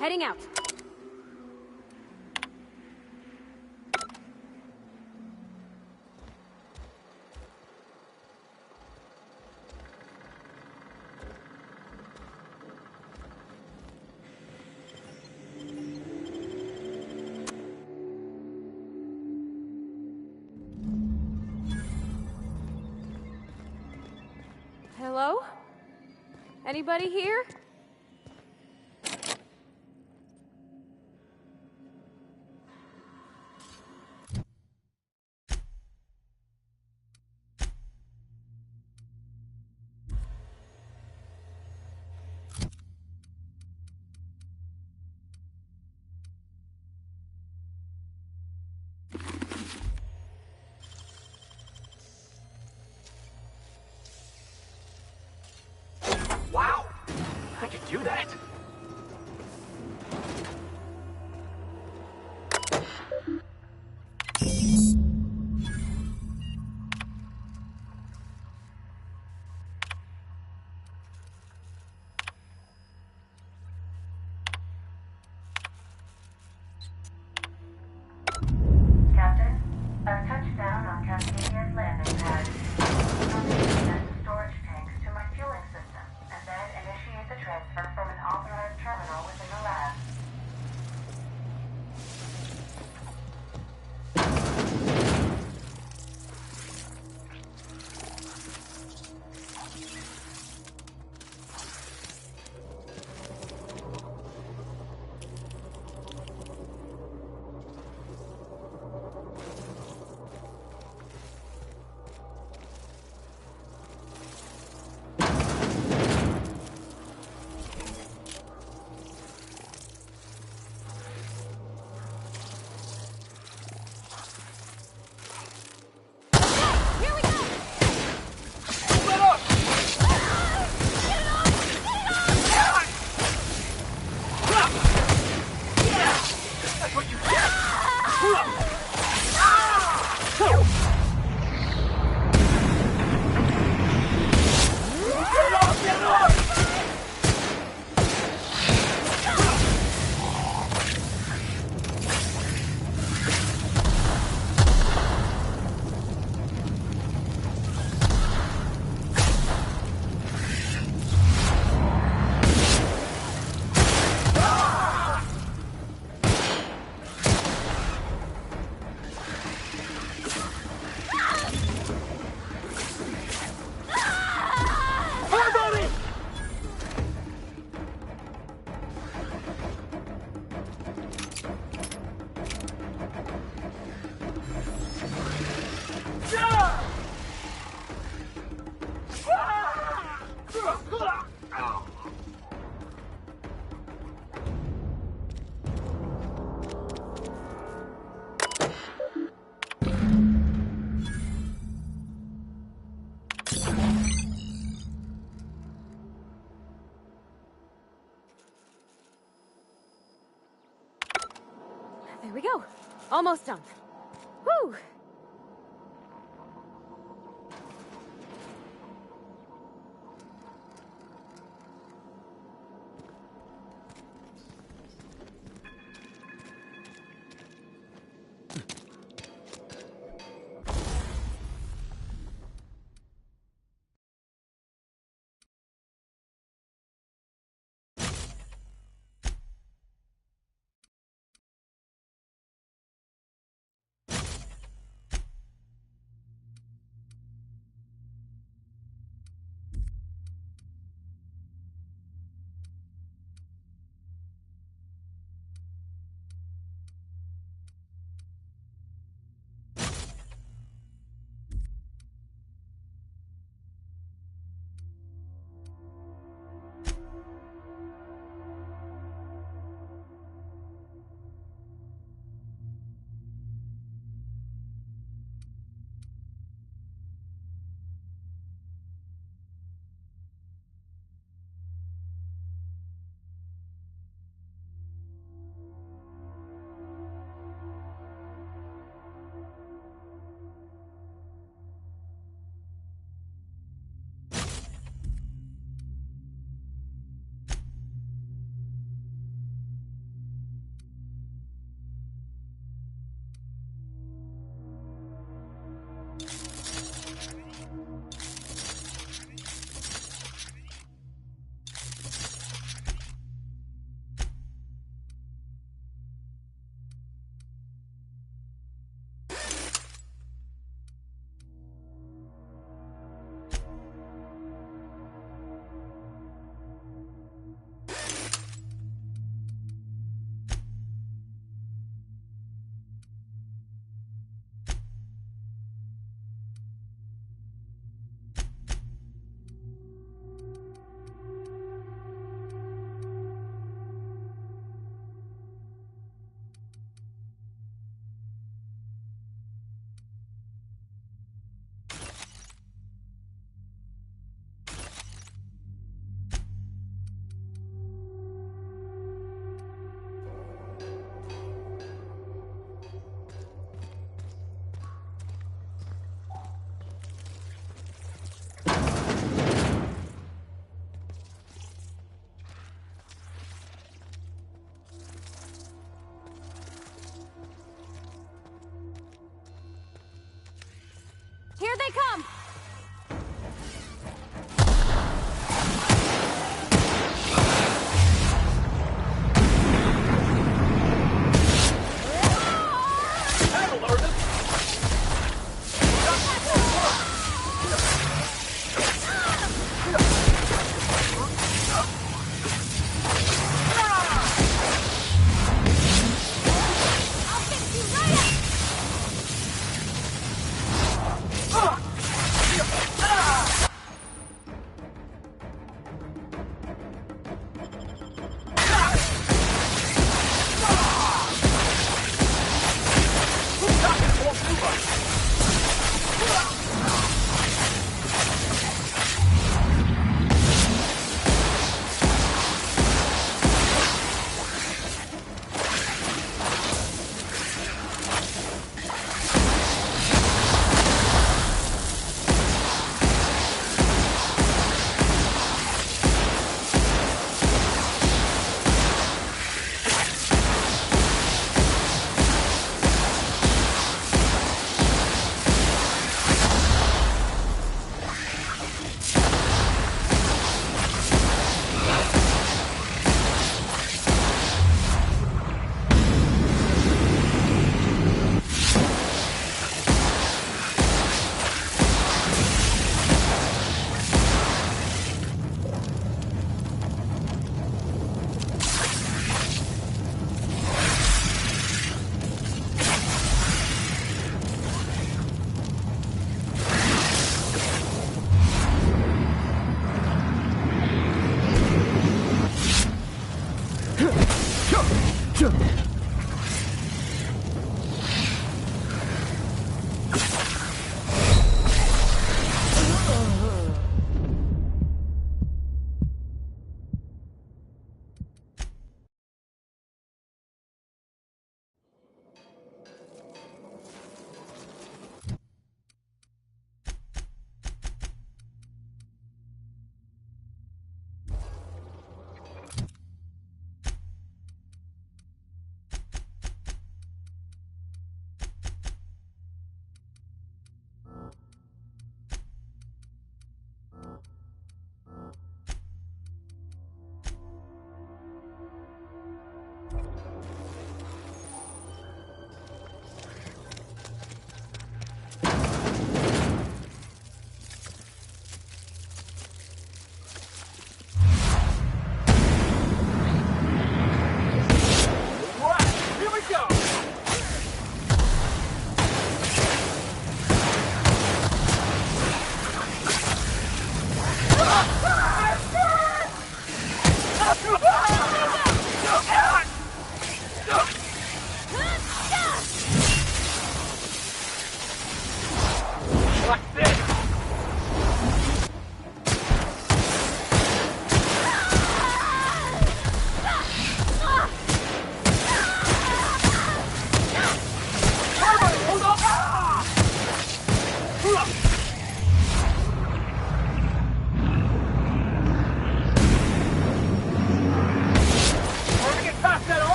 Heading out. Hello? Anybody here? Wow! I could do that. Captain, I've touched down on Cascadia's landing pad. You'll need to connect the storage tanks to my fueling system, and then initiate the transfer from an authorized terminal within the lab. There we go. Almost done. Whew! Here they come!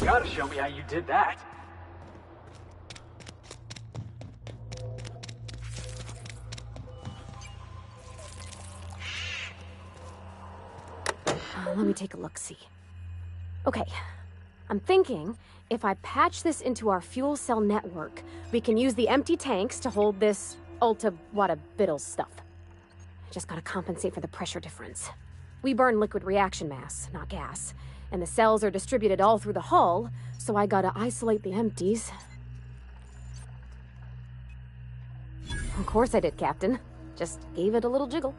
gotta show me how you did that. Let me take a look-see. Okay, I'm thinking if I patch this into our fuel cell network, we can use the empty tanks to hold this ulta-wada-biddle stuff. I just gotta compensate for the pressure difference. We burn liquid reaction mass, not gas, and the cells are distributed all through the hull, so I gotta isolate the empties. Of course I did, Captain. Just gave it a little jiggle.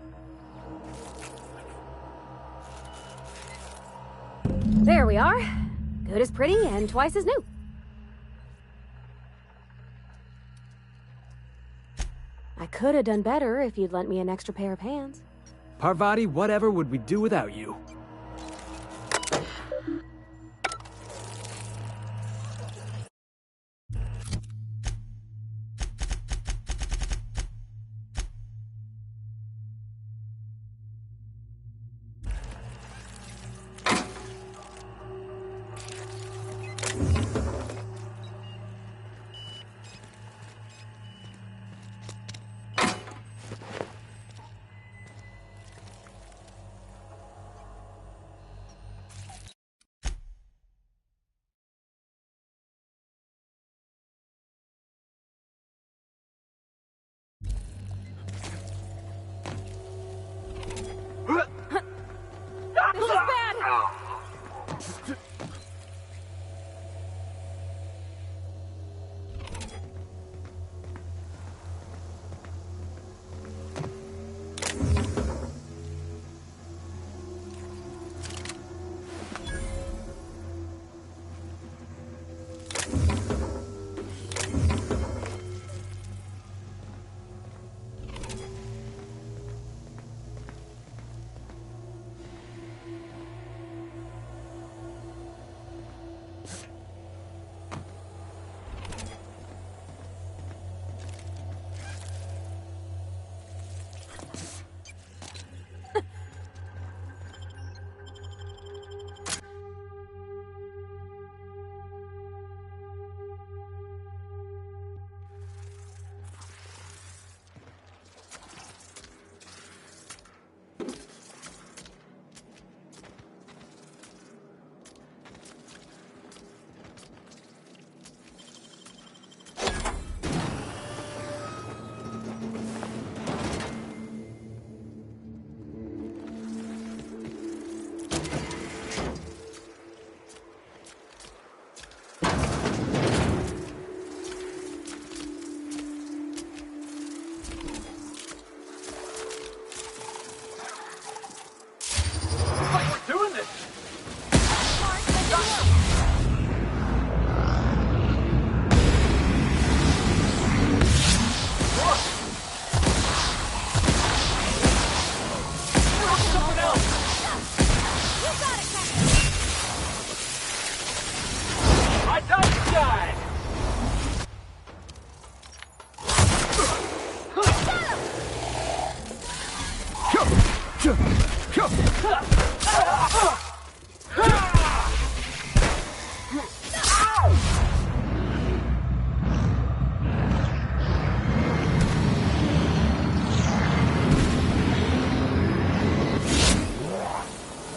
There we are. Good as pretty and twice as new. I could have done better if you'd lent me an extra pair of hands. Parvati, whatever would we do without you? This is bad!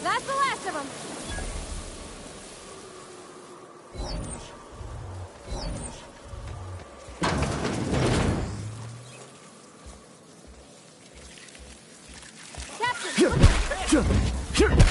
That's the last of them. Captain, look at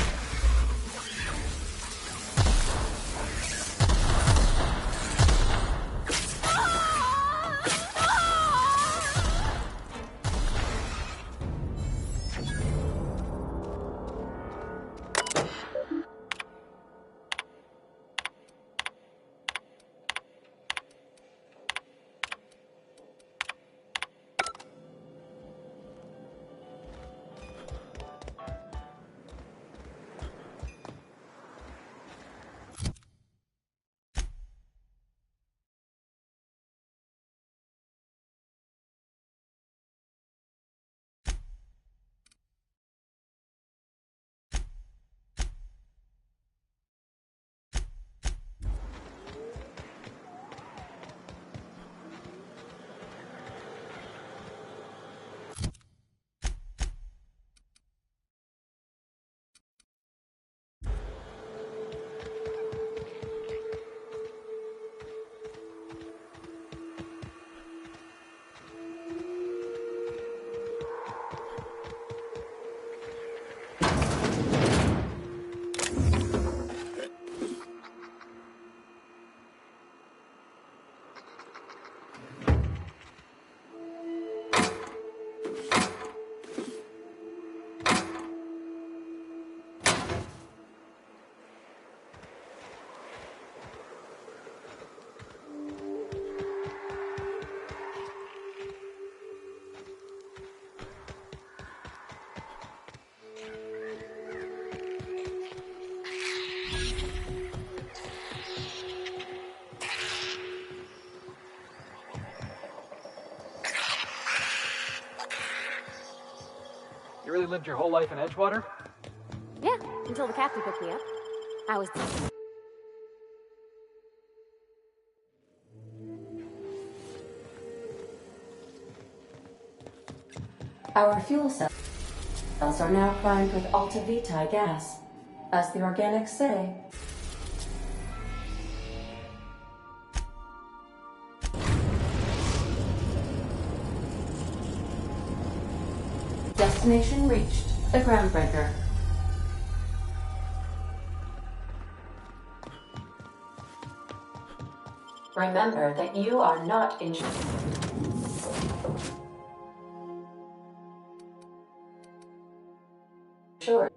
You really lived your whole life in Edgewater? Yeah, until the captain picked me up. I was... Our fuel cells are now primed with Alta Vitae gas. As the organics say, destination reached. The groundbreaker. Remember that you are not injured. Sure.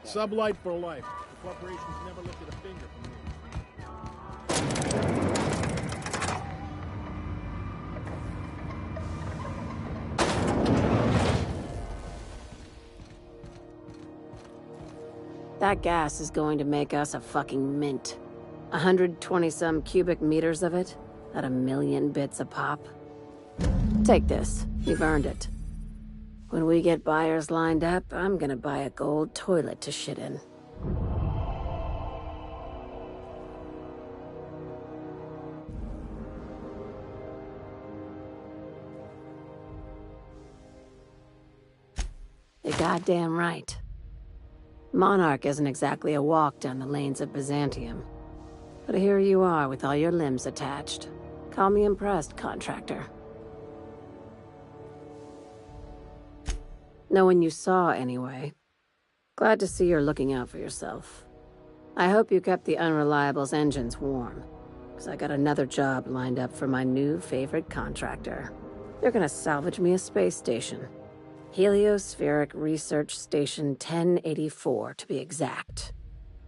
Sublight for life. The corporation's never lifted a finger from me. That gas is going to make us a fucking mint. 120-some cubic meters of it, at 1,000,000 bits a pop. Take this. You've earned it. When we get buyers lined up, I'm gonna buy a gold toilet to shit in. You're goddamn right. Monarch isn't exactly a walk down the lanes of Byzantium. But here you are with all your limbs attached. Call me impressed, contractor. No one you saw, anyway. Glad to see you're looking out for yourself. I hope you kept the Unreliable's engines warm, because I got another job lined up for my new favorite contractor. They're gonna salvage me a space station. Heliospheric Research Station 1084, to be exact.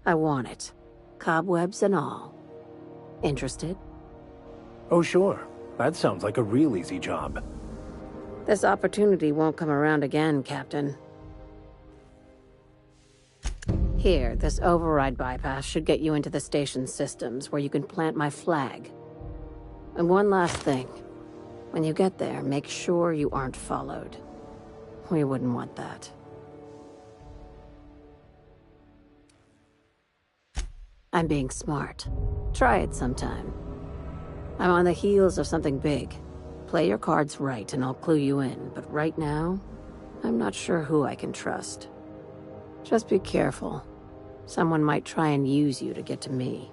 I want it. Cobwebs and all. Interested? Oh, sure. That sounds like a real easy job. This opportunity won't come around again, Captain. Here, this override bypass should get you into the station systems where you can plant my flag. And one last thing. When you get there, make sure you aren't followed. We wouldn't want that. I'm being smart. Try it sometime. I'm on the heels of something big. Play your cards right and I'll clue you in, but right now, I'm not sure who I can trust. Just be careful. Someone might try and use you to get to me.